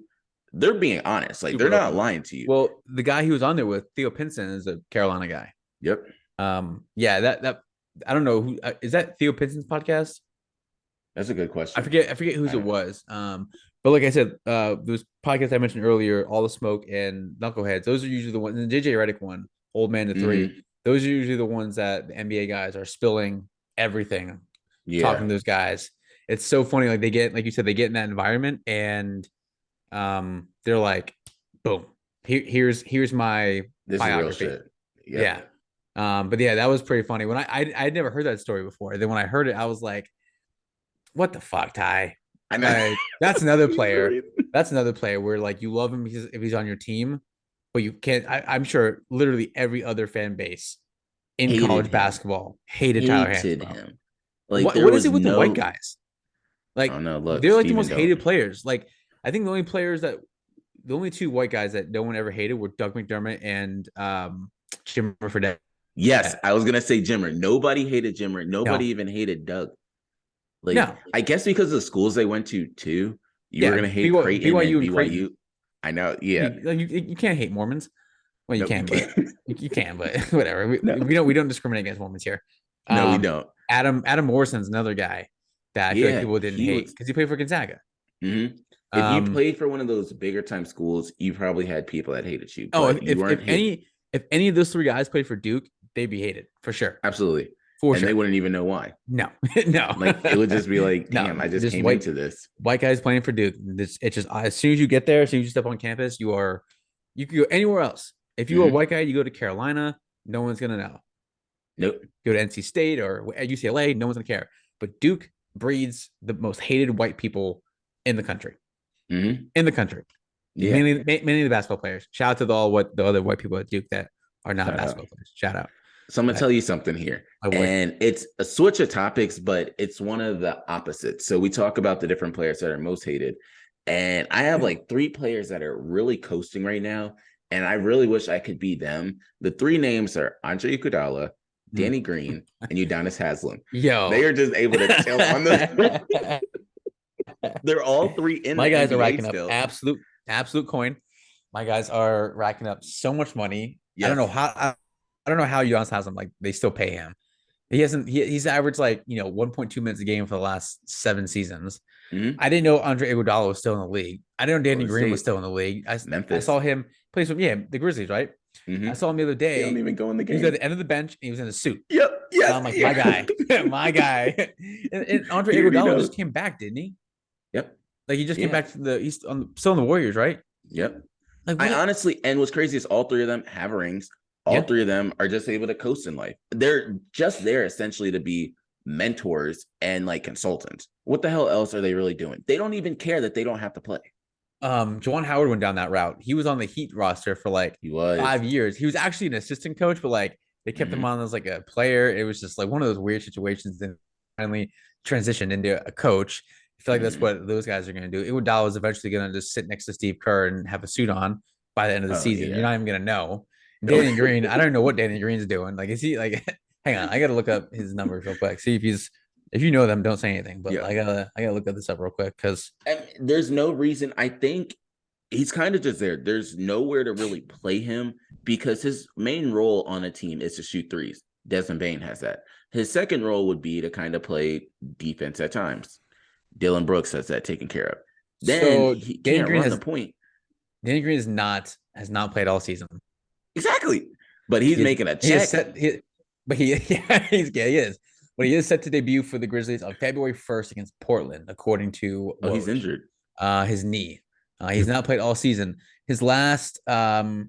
they're being honest. Like they're Super not open. lying to you. Well, the guy he was on there with, Theo Pinson, is a Carolina guy. Yep. Yeah, that I don't know who is that Theo Pinson's podcast? That's a good question. I forget whose it was. But like I said, those podcasts I mentioned earlier, All the Smoke and Knuckleheads, those are usually the ones. And the JJ Redick one, Old Man to 3, those are usually the ones that the NBA guys are spilling everything, talking to those guys. It's so funny. Like they get, like you said, they get in that environment, and they're like, boom, here's my this biography. is real shit. Yep. Yeah. But yeah, that was pretty funny. When I'd never heard that story before. And then when I heard it, I was like, what the fuck, Ty? I know. Like, that's another player. That's another player where like you love him because if he's on your team, but you can't. I'm sure literally every other fan base in Hated college him. basketball hated Tyler Hated Hansbrough. him. Like What is it with the white guys? I don't Like know. Look, they're like the Steven most don't. hated players. Like I think the only 2 white guys that no one ever hated were Doug McDermott and Jimmer Fredette. Yes, I was gonna say Jimmer. Nobody hated Jimmer. Nobody No, even hated Doug. Like, no. I guess because of the schools they went to too, you were Yeah, gonna hate Creighton and BYU and Creighton. BYU. I know, yeah. You can't hate Mormons. Well, you No, you can, but can't. you can, but whatever. No, We don't discriminate against Mormons here. no, we don't. Adam Morrison's another guy that I feel like Yeah, people didn't he hate was. because he played for Gonzaga. Mhm. If you played for one of those bigger time schools, you probably had people that hated you, Oh, but you weren't hated. if any of those 3 guys played for Duke, they'd be hated for sure. Absolutely. For and sure. they wouldn't even know why. No, no. Like it would just be like, No, damn, I just just came into this. white guys playing for Duke. It's just as soon as you get there, as soon as you step on campus, you can go anywhere else. If you are a white guy, you go to Carolina, no one's gonna know. Nope. Go to NC State or at UCLA, no one's gonna care. But Duke breeds the most hated white people in the country. Mm-hmm. In the country. Yeah. Mainly the basketball players. Shout out to the other white people at Duke that are not basketball players. Shout out. So I'm gonna tell you something here, and it's a switch of topics, but it's one of the opposites. So we talk about the different players that are most hated, and I have like 3 players that are really coasting right now, and I really wish I could be them. The 3 names are Andre Iguodala, Danny Green, and Udonis Haslem. Yo, They are just able to chill on the. They're all three in my the guys NBA are racking still. up absolute coin. My guys are racking up so much money. Yes. I don't know how Udonis Haslem, like, they still pay him. He's averaged, like, 1.2 minutes a game for the last 7 seasons. Mm-hmm. I didn't know Andre Iguodala was still in the league. I didn't know Danny Green was still in the league. I saw him play some, the Grizzlies, right? Mm-hmm. I saw him the other day. He don't even go in the game. He was at the end of the bench and he was in a suit. Yep. Yeah. I'm like, my guy. My guy. And Andre Iguodala just came back, didn't he? Yep. Like, he just came back to he's still in the Warriors, right? Yep. Like, I honestly, and what's crazy is all 3 of them have rings. All 3 of them are just able to coast in life. They're just there essentially to be mentors and, like, consultants. What the hell else are they really doing? They don't even care that they don't have to play. Juwan Howard went down that route. He was on the Heat roster for like 5 years. He was actually an assistant coach, but, like, they kept him on as, like, a player. It was just like one of those weird situations. Then finally transitioned into a coach. I feel like that's what those guys are going to do. Iguodala is eventually going to just sit next to Steve Kerr and have a suit on by the end of the season. Yeah. You're not even going to know. Danny Green, I don't know what Danny Green's doing. Like, is he, like, hang on, I got to look up his numbers real quick. See if you know them, don't say anything. But I gotta look at this up real quick because there's no reason. I think he's kind of just there. There's nowhere to really play him because his main role on a team is to shoot threes. Desmond Bane has that. His second role would be to kind of play defense at times. Dylan Brooks has that taken care of. Then he can't run the point. Danny Green has not played all season. Exactly. But he's making a check. He is. But he is set to debut for the Grizzlies on February 1st against Portland, according to he's injured. His knee. He's not played all season. His last 3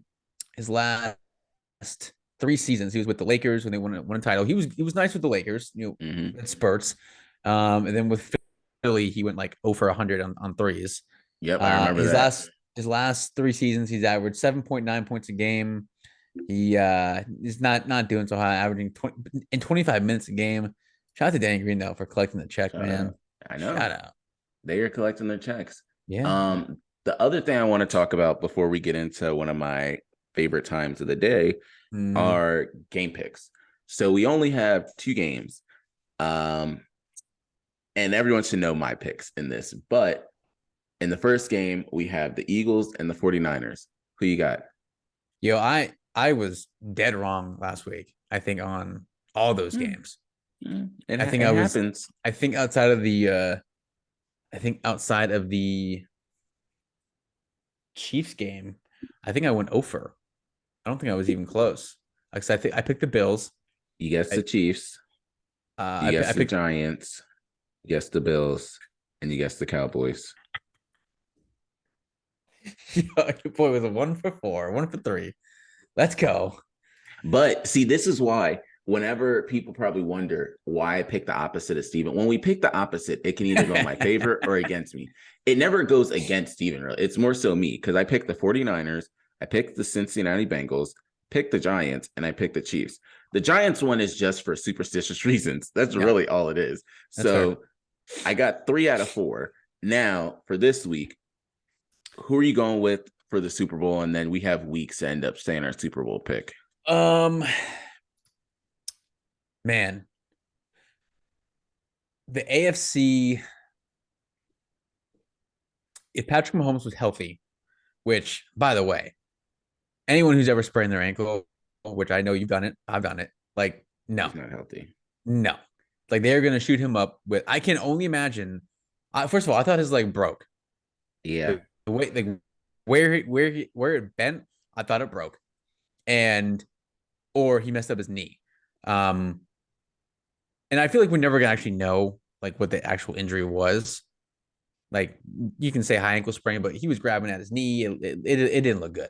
seasons, he was with the Lakers when they won a title. He was nice with the Lakers, in spurts. And then with Philly, he went like 0 for 100 on threes. Yep, I remember that. His last 3 seasons, he's averaged 7.9 points a game. He is not doing so high, averaging 25 minutes a game. Shout out to Danny Green though for collecting the check, man. I know. Shout out. They are collecting their checks. Yeah. The other thing I want to talk about before we get into one of my favorite times of the day are game picks. So we only have 2 games. And everyone should know my picks in this. But in the first game, we have the Eagles and the 49ers. Who you got? Yo, I was dead wrong last week, I think, on all those games. I think outside of the Chiefs game, I think I went over. I don't think I was even close. Because I think I picked the Bills. You guessed the Chiefs. You guessed the Giants. You guessed the Bills. And you guessed the Cowboys. Your boy was a 1 for 4, 1 for 3. Let's go. But see, this is why whenever people probably wonder why I pick the opposite of Steven, when we pick the opposite, it can either go in my favor or against me. It never goes against Steven, really. It's more so me because I picked the 49ers, I picked the Cincinnati Bengals, picked the Giants, and I picked the Chiefs. The Giants one is just for superstitious reasons. That's really all it is. So I got 3 out of 4. Now, for this week, who are you going with for the Super Bowl? And then we have weeks to end up saying our Super Bowl pick. Man, the AFC, if Patrick Mahomes was healthy, which, by the way, anyone who's ever sprained their ankle, which I know you've done it, I've done it, like, no. He's not healthy. No. Like, they're going to shoot him up with, I can only imagine. First of all, I thought his leg broke. Yeah. The way, like, where it bent, I thought it broke. Or he messed up his knee. And I feel like we're never gonna actually know like what the actual injury was. Like, you can say high ankle sprain, but he was grabbing at his knee. It didn't look good.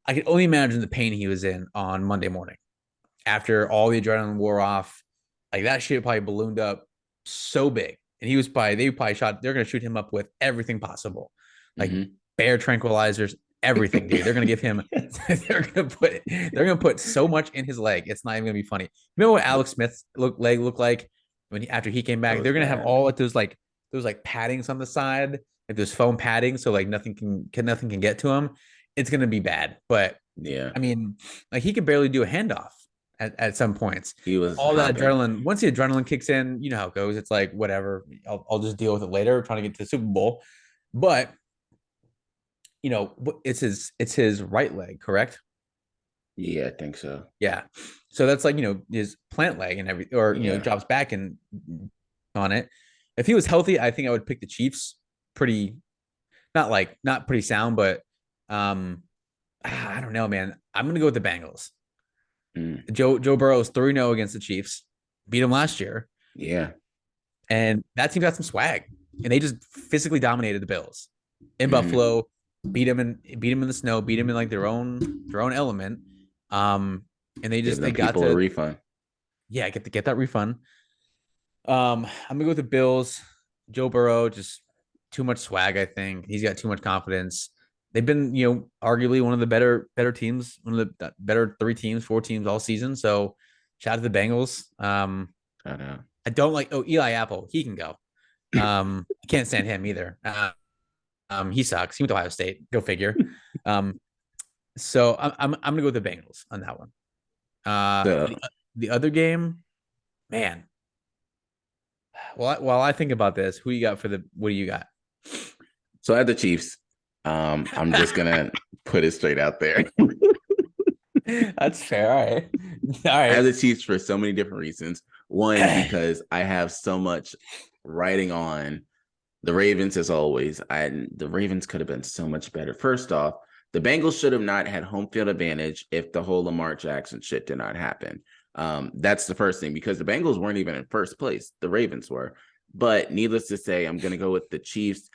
I can only imagine the pain he was in on Monday morning after all the adrenaline wore off. Like, that shit probably ballooned up so big, and they're gonna shoot him up with everything possible, like bear tranquilizers, everything, dude. They're gonna give him. They're gonna put so much in his leg. It's not even gonna be funny. You know what Alex Smith's leg looked like after he came back? They're gonna have all like those paddings on the side, like those foam padding, so like nothing can get to him. It's gonna be bad. But yeah, I mean, like, he could barely do a handoff at some points. He was All that hopping. adrenaline, once the adrenaline kicks in, you know how it goes. It's like, whatever, I'll just deal with it later, trying to get to the Super Bowl. But, it's his right leg, correct? Yeah, I think so. Yeah. So that's like, his plant leg and or, Yeah. drops back and on it. If he was healthy, I think I would pick the Chiefs. Pretty, not pretty sound, but I don't know, man. I'm gonna go with the Bengals. Mm. Joe Burrow is 3-0 against the Chiefs, beat them last year, Yeah. and that team got some swag, and they just physically dominated the Bills in Mm. Buffalo, beat them in the snow, beat them in like their own element. And they Giving them got people a to, refund. yeah, get that refund. I'm gonna go with the Bills. Joe Burrow, just too much swag. I think he's got too much confidence. They've been, arguably one of the better teams, one of the better 4 teams all season. So, shout out to the Bengals. I know. I don't like. Oh, Eli Apple, he can go. I can't stand him either. He sucks. He went to Ohio State. Go figure. So I'm gonna go with the Bengals on that one. So, The other game, man. Well, while I think about this, who you got what do you got? so I had the Chiefs. I'm just gonna put it straight out there. That's fair. All right. I have the Chiefs for so many different reasons. One, because I have so much writing on the Ravens as always. The Ravens could have been so much better. First off, the Bengals should have not had home field advantage if the whole Lamar Jackson shit did not happen. That's the first thing, because the Bengals weren't even in first place. The Ravens were. But needless to say, I'm going to go with the Chiefs.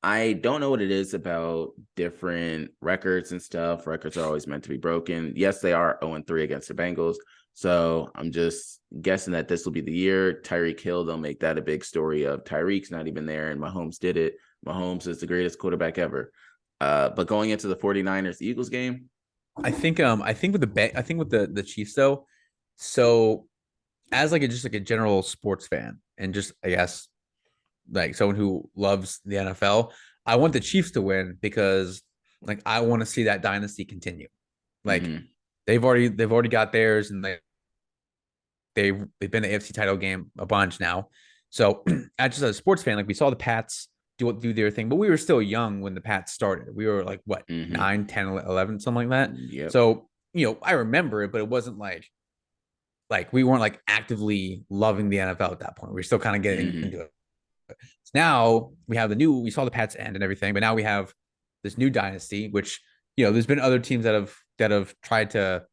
I don't know what it is about different records and stuff. Records are always meant to be broken. Yes, they are 0-3 against the Bengals. So I'm just guessing that this will be the year. Tyreek Hill, they'll make that a big story of Tyreek's not even there and Mahomes did it. Mahomes is the greatest quarterback ever. But going into the 49ers Eagles game, I think with the Chiefs though. So as like just like a general sports fan and just, I guess, like someone who loves the NFL, I want the Chiefs to win because like I want to see that dynasty continue. Like they've already got theirs, and they've been the AFC title game a bunch now. So as just a sports fan, like we saw the Pats do their thing, but we were still young when the Pats started. We were like what, 9, 10, 11, something like that. Yep. So, I remember it, but it wasn't like we weren't like actively loving the NFL at that point. We were still kind of getting into it. So now we saw the Pats end and everything, but now we have this new dynasty, which, there's been other teams that have tried to,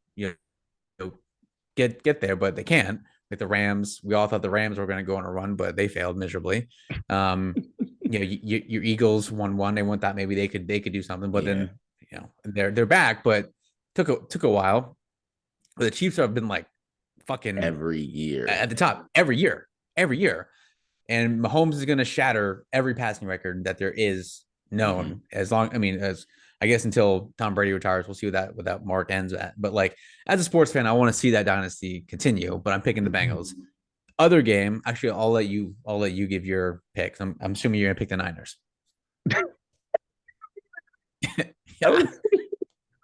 get there, but they can't. Like the Rams, we all thought the Rams were going to go on a run, but they failed miserably. Your Eagles won one. They went that maybe they could do something, but then they're back, but took a while. But the Chiefs have been like fucking every year at the top every year, and Mahomes is going to shatter every passing record that there is known. As I guess until Tom Brady retires, we'll see what that mark ends at. But like as a sports fan, I want to see that dynasty continue. But I'm picking the Bengals. Other game, actually, I'll let you give your picks. I'm assuming you're gonna pick the Niners.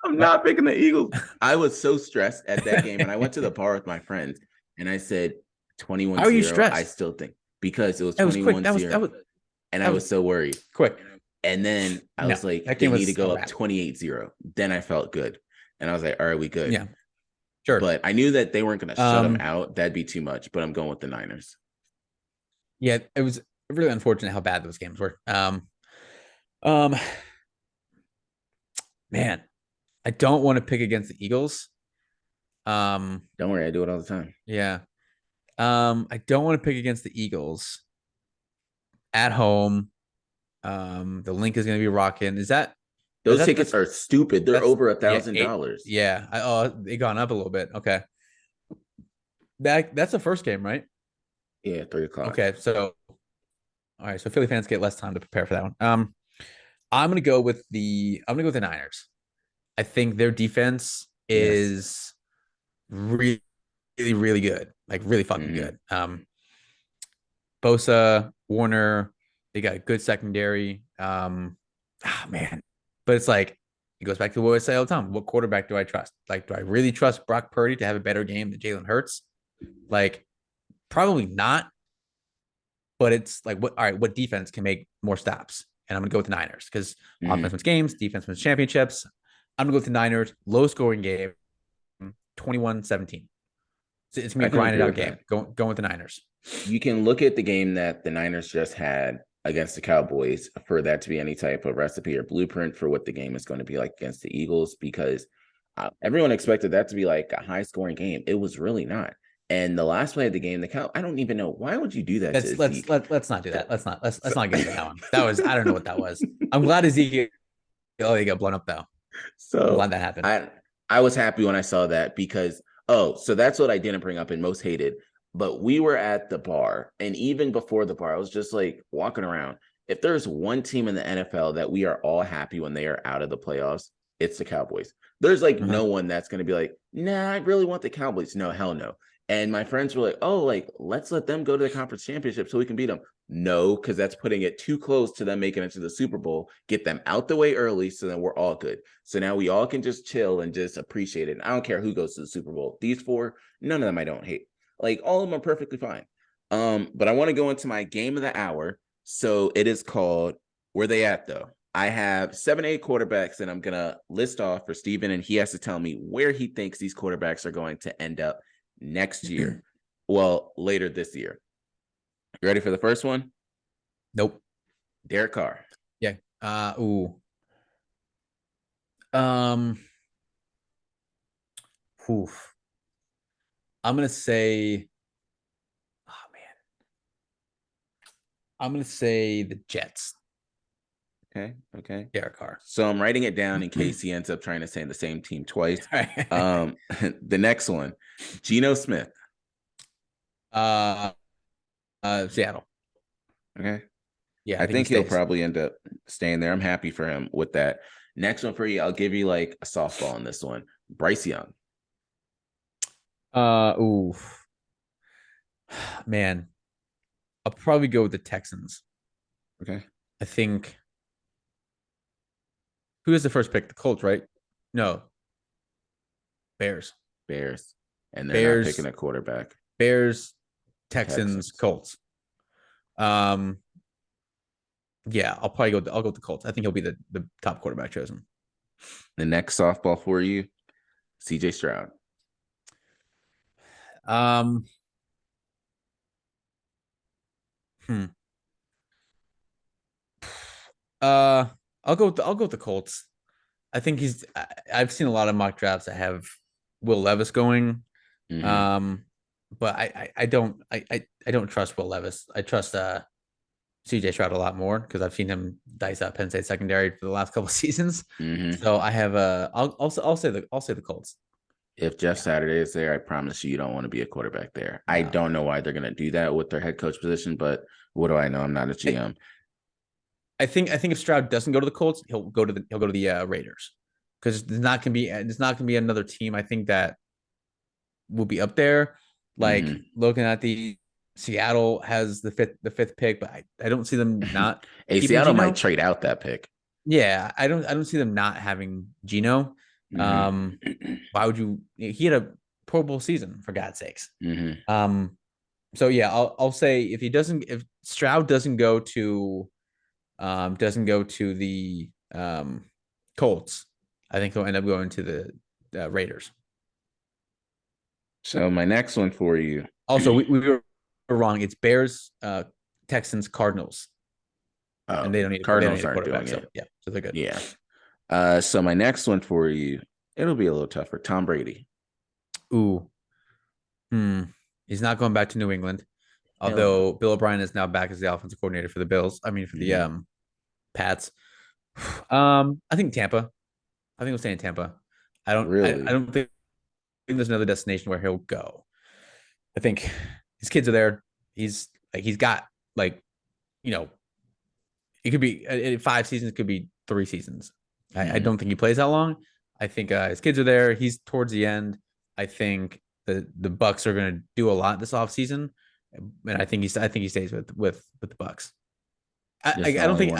I'm not picking the Eagles. I was so stressed at that game, and I went to the bar with my friends, and I said 21-0. How are you stressed? I still think because it was 21-0, and I was so worried. Quick. And then I was like, they need to go up 28-0. Then I felt good. And I was like, all right, we good. Yeah. Sure. But I knew that they weren't going to shut them out. That'd be too much. But I'm going with the Niners. Yeah, it was really unfortunate how bad those games were. Man, I don't want to pick against the Eagles. Don't worry, I do it all the time. Yeah. I don't want to pick against the Eagles at home. The link is going to be rocking. Those tickets are stupid. They're over $1,000. Yeah. They gone up a little bit. Okay. That's the first game, right? Yeah, 3:00. Okay. So, all right. So Philly fans get less time to prepare for that one. I'm going to go with the Niners. I think their defense is really, really, really good. Like really fucking good. Bosa, Warner, they got a good secondary. Man. But it's like it goes back to what I say all the time. What quarterback do I trust? Like, do I really trust Brock Purdy to have a better game than Jalen Hurts? Like, probably not. But it's like, what? All right, what defense can make more stops? And I'm gonna go with the Niners because offense wins games, defense wins championships. I'm gonna go with the Niners. Low scoring game, 21-17. It's gonna be a grinded out game. Going with the Niners. You can look at the game that the Niners just had against the Cowboys for that to be any type of recipe or blueprint for what the game is going to be like against the Eagles, because everyone expected that to be like a high scoring game. It was really not. And the last play of the game, I don't even know, why would you do that? Let's not do that. Let's not get into that one. That was, I don't know what that was. I'm glad Ezekiel got blown up though. So I'm glad that happened. I was happy when I saw that because so that's what I didn't bring up and most hated. But we were at the bar, and even before the bar, I was just like walking around. If there's one team in the NFL that we are all happy when they are out of the playoffs, it's the Cowboys. There's like no one that's going to be like, nah, I really want the Cowboys. No, hell no. And my friends were like, oh, like, let's let them go to the conference championship so we can beat them. No, because that's putting it too close to them making it to the Super Bowl. Get them out the way early so then we're all good. So now we all can just chill and just appreciate it. And I don't care who goes to the Super Bowl. These four, none of them I don't hate. Like, all of them are perfectly fine. But I want to go into my game of the hour. So it is called Where They At, though. I have 7-8 quarterbacks, and I'm going to list off for Steven, and he has to tell me where he thinks these quarterbacks are going to end up next year. Well, later this year. You ready for the first one? Nope. Derek Carr. Yeah. Oof. I'm gonna say, I'm gonna say the Jets. Okay. Derek Carr. So I'm writing it down in case he ends up trying to say the same team twice. The next one, Geno Smith. Seattle. Okay. Yeah, I think he'll probably end up staying there. I'm happy for him with that. Next one for you, I'll give you like a softball on this one. Bryce Young. Man, I'll probably go with the Texans. Okay. I think. Who is the first pick? The Colts, right? No. Bears. And they're not picking a quarterback. Bears, Texans, Colts. Yeah, I'll go with the Colts. I think he'll be the top quarterback chosen. The next softball for you, CJ Stroud. I'll go with the Colts. I think I've seen a lot of mock drafts that have Will Levis going. But I don't trust Will Levis. I trust CJ Stroud a lot more because I've seen him dice out Penn State secondary for the last couple of seasons. So I have I'll say the Colts. If Jeff Saturday is there, I promise you don't want to be a quarterback there. No. I don't know why they're going to do that with their head coach position, but what do I know? I'm not a GM. I think if Stroud doesn't go to the Colts, he'll go to the Raiders because there's not going to be another team. I think that will be up there. Like looking at the Seattle has the fifth pick, but I don't see them not. Seattle might trade out that pick. Yeah, I don't see them not having Geno. Why would you? He had a Pro Bowl season for God's sakes. So yeah, I'll say if Stroud doesn't go to the Colts, I think he'll end up going to the Raiders. So my next one for you. Also, we were wrong. It's Bears, Texans, Cardinals. And they don't need Cardinals aren't doing it. Yeah, so they're good. Yeah. So my next one for you, it'll be a little tougher. Tom Brady. He's not going back to New England. Although Bill O'Brien is now back as the offensive coordinator for the Bills. I mean, for the Pats. I think Tampa. I think we'll stay in Tampa. I don't think there's another destination where he'll go. I think his kids are there. He's got it could be 5 seasons, it could be 3 seasons. I don't think he plays that long. I think his kids are there. He's towards the end. I think the Bucks are going to do a lot this offseason. And I think he stays with the Bucks. I don't think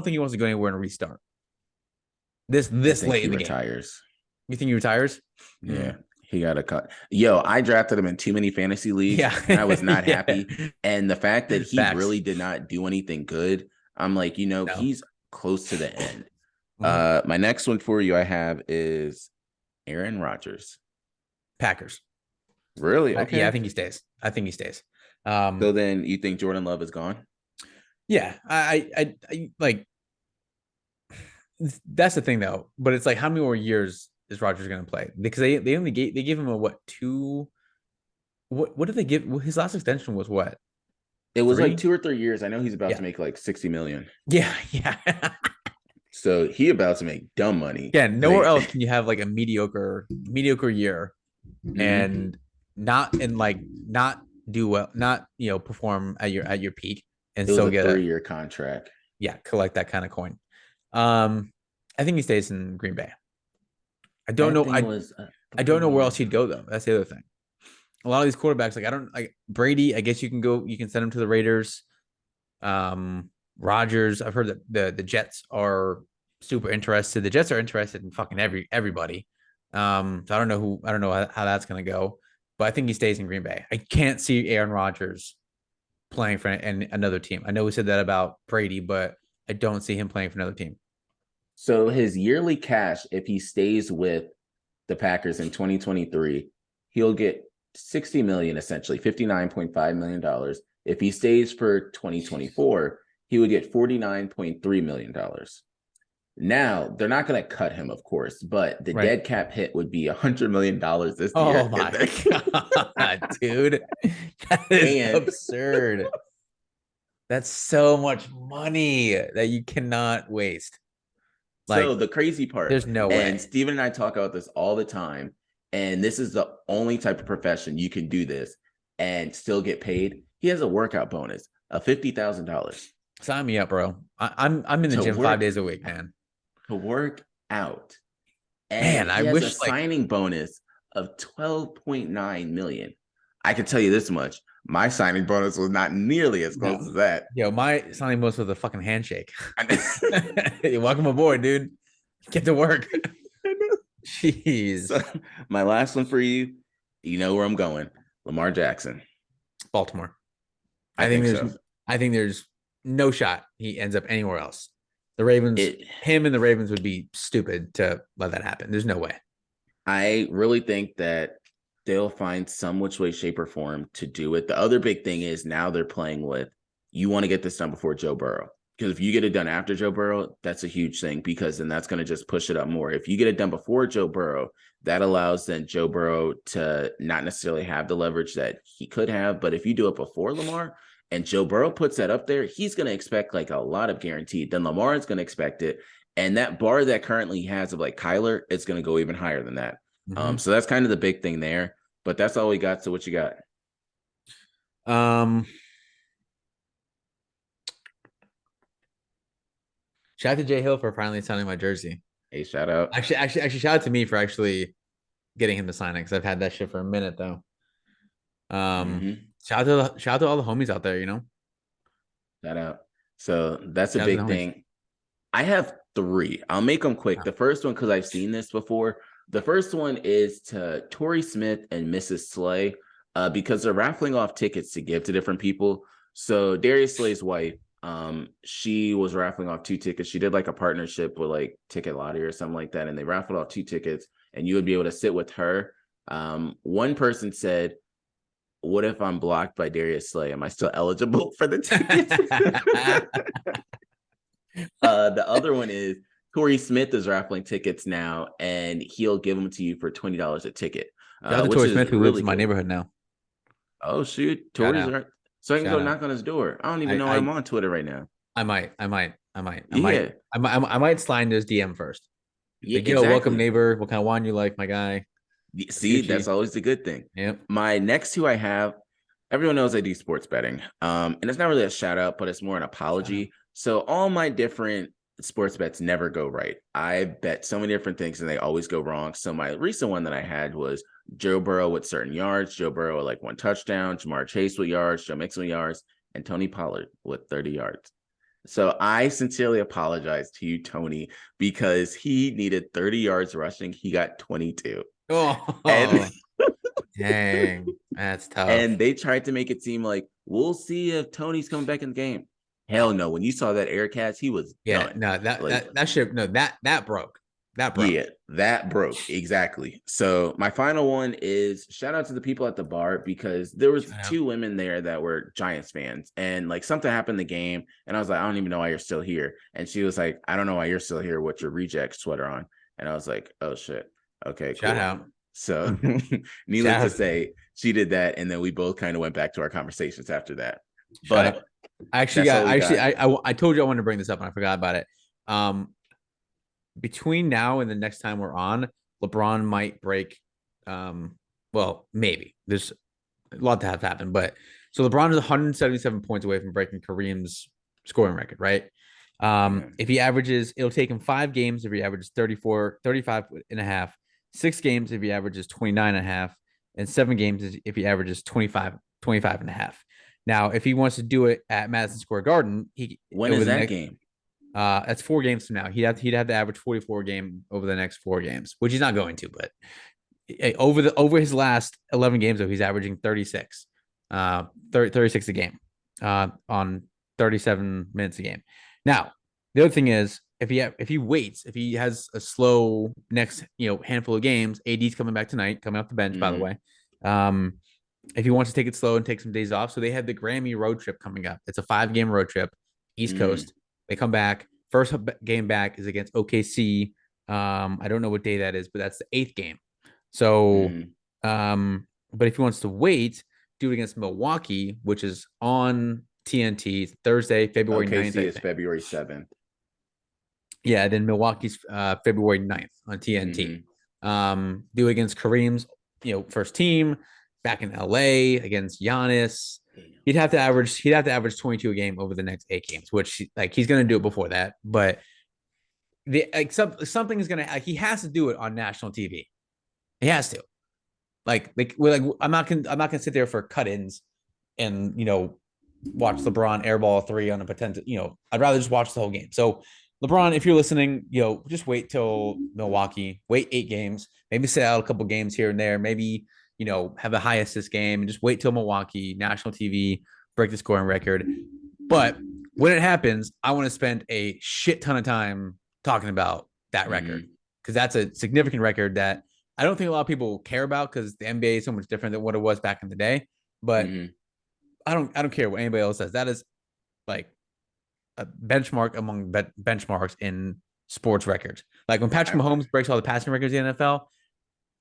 he wants to go anywhere and restart. This I think late he in the game. retires. You think he retires? Yeah. He got a cut. Yo, I drafted him in too many fantasy leagues. Yeah. And I was not Yeah. happy. And the fact that he Facts. really did not do anything good, I'm like, No. he's close to the end. Mhm. My next one for you I have is Aaron Rodgers. Packers. Really? Yeah, I Okay. think he stays. So then you think Jordan Love is gone? Yeah, I like that's the thing though. But it's like, how many more years is Rodgers going to play? Because they gave him a what, two? What did they give? His last extension was what? It was like 3? 2 or 3 years. I know he's about Yeah, to make like 60 million. yeah, yeah. So he about to make dumb money. Yeah, nowhere else can you have like a mediocre year Mhm. and not do well, not perform at your peak and It was still a get 3-year contract. collect that kind of coin. I think he stays in Green Bay. I don't That know. thing was I don't know where else 3 years. he'd go though. That's the other thing. A lot of these quarterbacks, like, I don't like Brady. I guess you can send him to the Raiders. Rodgers, I've heard that the Jets are super interested. The Jets are interested in fucking everybody. So I don't know how that's gonna go, but I think he stays in Green Bay. I can't see Aaron Rodgers playing for another team. I know we said that about Brady, but I don't see him playing for another team. So his yearly cash, if he stays with the Packers in 2023, he'll get 60 million, essentially $59.5 million. If he stays for 2024, he would get $49.3 million. Now, they're not going to cut him, of course, but the Right. dead cap hit would be $100 million this Oh year. my God, dude. That is And absurd. That's so much money that you cannot waste. so Like, the crazy part, there's no and way. Steven and I talk about this all the time, and this is the only type of profession you can do this and still get paid. He has a workout bonus of $50,000 Sign me up, bro. I'm in the to gym work 5 days a week, man. to work out. And Man, I he has a wish like signing bonus of 12.9 million. I can tell you this much. My signing bonus was not nearly as close no. as that. Yo, my signing bonus was a fucking handshake. Welcome aboard, dude. Get to work. Jeez. So, my last one for you, you know where I'm going. Lamar Jackson. Baltimore. I think so. I think there's no shot he ends up anywhere else. The Ravens, him and the Ravens would be stupid to let that happen. There's no way. I really think that they'll find some which way, shape, or form to do it. The other big thing is now they're playing with, you want to get this done before Joe Burrow. Because if you get it done after Joe Burrow, that's a huge thing, because then that's going to just push it up more. If you get it done before Joe Burrow, that allows then Joe Burrow to not necessarily have the leverage that he could have. But if you do it before Lamar and Joe Burrow puts that up there, he's going to expect like a lot of guaranteed. Then Lamar is going to expect it. And that bar that currently has of like Kyler, it's going to go even higher than that. Mm-hmm. So that's kind of the big thing there. But that's all we got. So what you got? Shout out to Jay Hill for finally signing my jersey. Hey, shout out. Actually, shout out to me for actually getting him to sign it, because I've had that shit for a minute though. Shout out to all the homies out there, Shout out. So that's a Shout out to big the homies. thing. I have 3. I'll make them quick. The first one, because I've seen this before. The first one is to Torrey Smith and Mrs. Slay, because they're raffling off tickets to give to different people. So Darius Slay's wife, she was raffling off 2 tickets. She did like a partnership with like Ticket Lottery or something like that, and they raffled off 2 tickets, and you would be able to sit with her. One person said, "What if I'm blocked by Darius Slay? Am I still eligible for the tickets?" The other one is Torrey Smith is raffling tickets now, and he'll give them to you for $20 a ticket. Shout out to Torrey Smith, who lives in my neighborhood now. Oh shoot, Torrey's right. So I can go knock on his door. I don't even know I'm on Twitter right now. I might slide into his DM first. Yeah, like, exactly. Welcome neighbor. What kind of wine you like, my guy? See, that's always a good thing. Yep. My next 2 I have, everyone knows I do sports betting. And it's not really a shout out, but it's more an apology. So all my different sports bets never go right. I bet so many different things and they always go wrong. So my recent one that I had was Joe Burrow with certain yards, Joe Burrow with like 1 touchdown, Jamar Chase with yards, Joe Mixon with yards, and Tony Pollard with 30 yards. So I sincerely apologize to you, Tony, because he needed 30 yards rushing. He got 22. And Oh, dang. That's tough. and they tried to make it seem like we'll see if Tony's coming back in the game. Hell no. When you saw that air catch, he was Yeah, done. no, Like, that ship, no, that broke. That broke. yeah, that broke. Exactly. So my final one is shout out to the people at the bar because there was Shout out. two women there that were Giants fans. And like something happened in the game. And I was like, I don't even know why you're still here. And she was like, I don't know why you're still here with your reject sweater on. And I was like, oh shit. Okay, Shout cool. out. So needless Shout to out. say, she did that. And then we both kind of went back to our conversations after that. Shout out. But I actually that's got all we I actually got. I told you I wanted to bring this up and I forgot about it. Um Between now and the next time we're on, LeBron might break well, maybe. There's a lot to have happen, but so LeBron is 177 points away from breaking Kareem's scoring record, right? Yeah. If he averages, it'll take him 5 games if he averages 34, 35 and a half, 6 games if he averages 29 and a half, and 7 games if he averages 25 and a half. Now, if he wants to do it at Madison Square Garden, he When over is the that next game? that's 4 games from now. He'd have to average 44 game over the next 4 games, which he's not going to, but over his last 11 games though, he's averaging 36, 36 a game, on 37 minutes a game. Now, the other thing is if he waits, if he has a slow next handful of games, AD's coming back tonight, coming off the bench, by the way. Um, if he wants to take it slow and take some days off, so they have the Grammy road trip coming up. It's a 5 game road trip, East Mm, Coast. They come back. First game back is against OKC. I don't know what day that is, but that's the 8th game. So, mm. but if he wants to wait, do it against Milwaukee, which is on TNT Thursday, February 9th, OKC I is think. February 7th. Yeah, then Milwaukee's February 9th on TNT. Mm-hmm. Do against Kareem's, first team back in LA against Giannis. He'd have to average 22 a game over the next 8 games, which like he's gonna do it before that. But something is gonna he has to do it on national TV. He has to. I'm not gonna sit there for cut-ins and watch LeBron airball three on a potential. I'd rather just watch the whole game. So LeBron, if you're listening, just wait till Milwaukee. Wait 8 games. Maybe sit out a couple games here and there. Maybe have a high assist game and just wait till Milwaukee national TV break the scoring record. But when it happens, I want to spend a shit ton of time talking about that record Mm-hmm. because that's a significant record that I don't think a lot of people care about because the NBA is so much different than what it was back in the day. But Mm-hmm. I don't care what anybody else says. That is like a benchmark among benchmarks in sports records. Like when Patrick Mahomes breaks all the passing records in the NFL,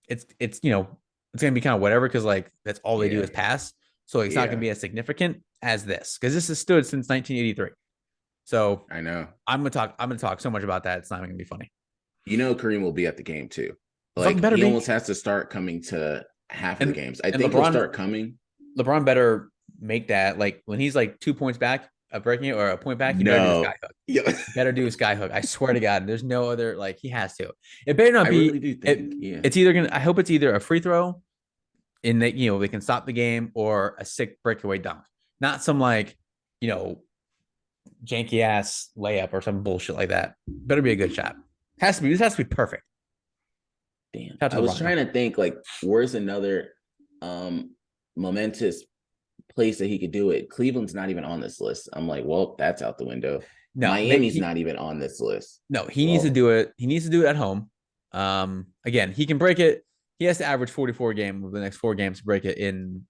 it's gonna be kind of whatever because like that's all they do Yeah. is pass. So it's not gonna Yeah. be as significant as this because this has stood since 1983. So I know. I'm gonna talk so much about that. It's not even gonna be funny. Kareem will be at the game too. Fucking Like better he be. almost has to start coming to half of the And games. I and think he'll start coming. LeBron better make that like when he's like 2 points back of breaking it or a point back, he better do a sky No. hook. Yeah. He better do a sky hook. I swear to God, there's no other like he has to. It better not I be really do it. think. Yeah. It's either gonna. I hope it's either a free throw in that they can stop the game or a sick breakaway dunk, not some like you know janky ass layup or some bullshit like that. Better be a good shot. This has to be perfect. Damn. Shout out I to was LeBron. trying to think like where's another momentous place that he could do it. Cleveland's not even on this list. I'm like, well, that's out the window. No, Miami's not even on this list. no, he needs to Well, do it. He needs to do it at home. Again, he can break it. He has to average 44 game over the next 4 games to break it in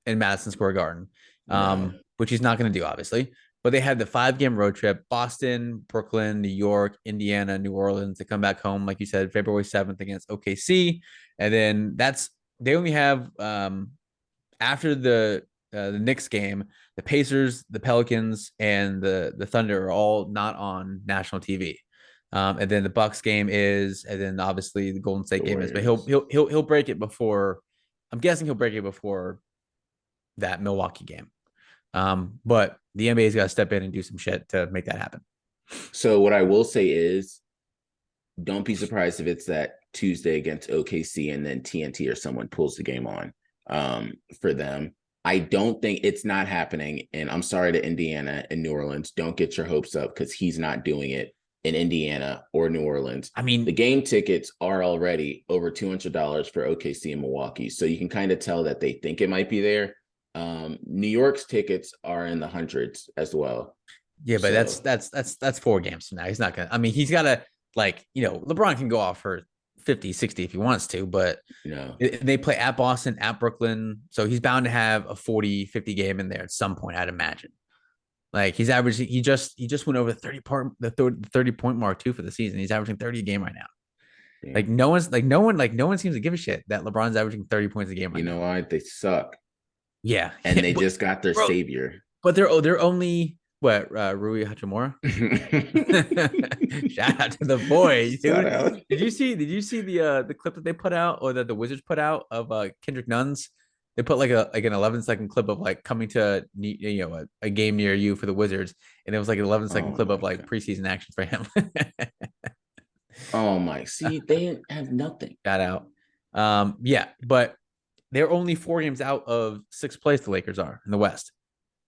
Madison Square Garden. no. Which he's not going to do, obviously. But they had the 5 game road trip: Boston, Brooklyn, New York, Indiana, New Orleans to come back home, like you said, February 7th against OKC, and then they only have after the Knicks game, the Pacers, the Pelicans, and the Thunder are all not on national TV. And then the Bucks game is, and then obviously the Golden State The game is. But Warriors. he'll break it before. I'm guessing he'll break it before that Milwaukee game. But the NBA's got to step in and do some shit to make that happen. So what I will say is don't be surprised if it's that Tuesday against OKC and then TNT or someone pulls the game on for them. I don't think it's not happening. And I'm sorry to Indiana and New Orleans. Don't get your hopes up because he's not doing it in Indiana or New Orleans. I mean, the game tickets are already over $200 for OKC and Milwaukee. So you can kind of tell that they think it might be there. New York's tickets are in the hundreds as well. Yeah, but that's 4 games from now. He's not gonna. I mean, he's gotta LeBron can go off for 50, 60 if he wants to, but they play at Boston, at Brooklyn, so he's bound to have a 40, 50 game in there at some point, I'd imagine. Like he's averaging, he just went over the 30 point mark too for the season. He's averaging 30 a game right now. Yeah. Like no one seems to give a shit that LeBron's averaging 30 points a game right now. You know why? They suck. Yeah. And they just got their savior. But they're only Rui Hachimura. Shout out to the boys, dude. Did you see the clip that they put out, or that the Wizards put out, of Kendrick Nunn's? They put like an 11-second clip of like coming to a game near you for the Wizards, and it was like an 11-second clip of like preseason action for him. Oh my! See, they have nothing. Got out. Yeah, but they're only 4 games out of 6th place. The Lakers are in the West.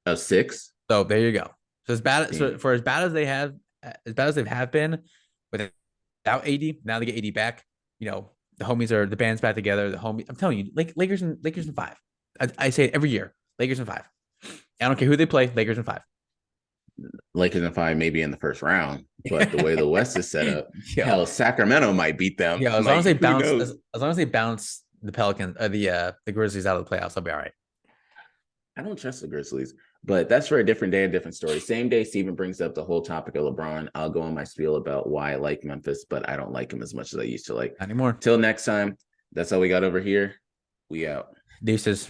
Of 6. So there you go. So as bad as they have, as bad as they have been without AD, now they get AD back. The band's back together. I'm telling you, Lakers in 5. I say it every year. Lakers in 5. I don't care who they play. Lakers in 5. Lakers in 5, maybe in the first round, but the way the West is set up, hell, Sacramento might beat them. Yeah, as long as they bounce the Pelicans, the Grizzlies out of the playoffs, I'll be all right. I don't trust the Grizzlies, but that's for a different day, a different story. Same day, Steven brings up the whole topic of LeBron. I'll go on my spiel about why I like Memphis, but I don't like him as much as I used to like. Not anymore. Till next time, that's all we got over here. We out. Deuces.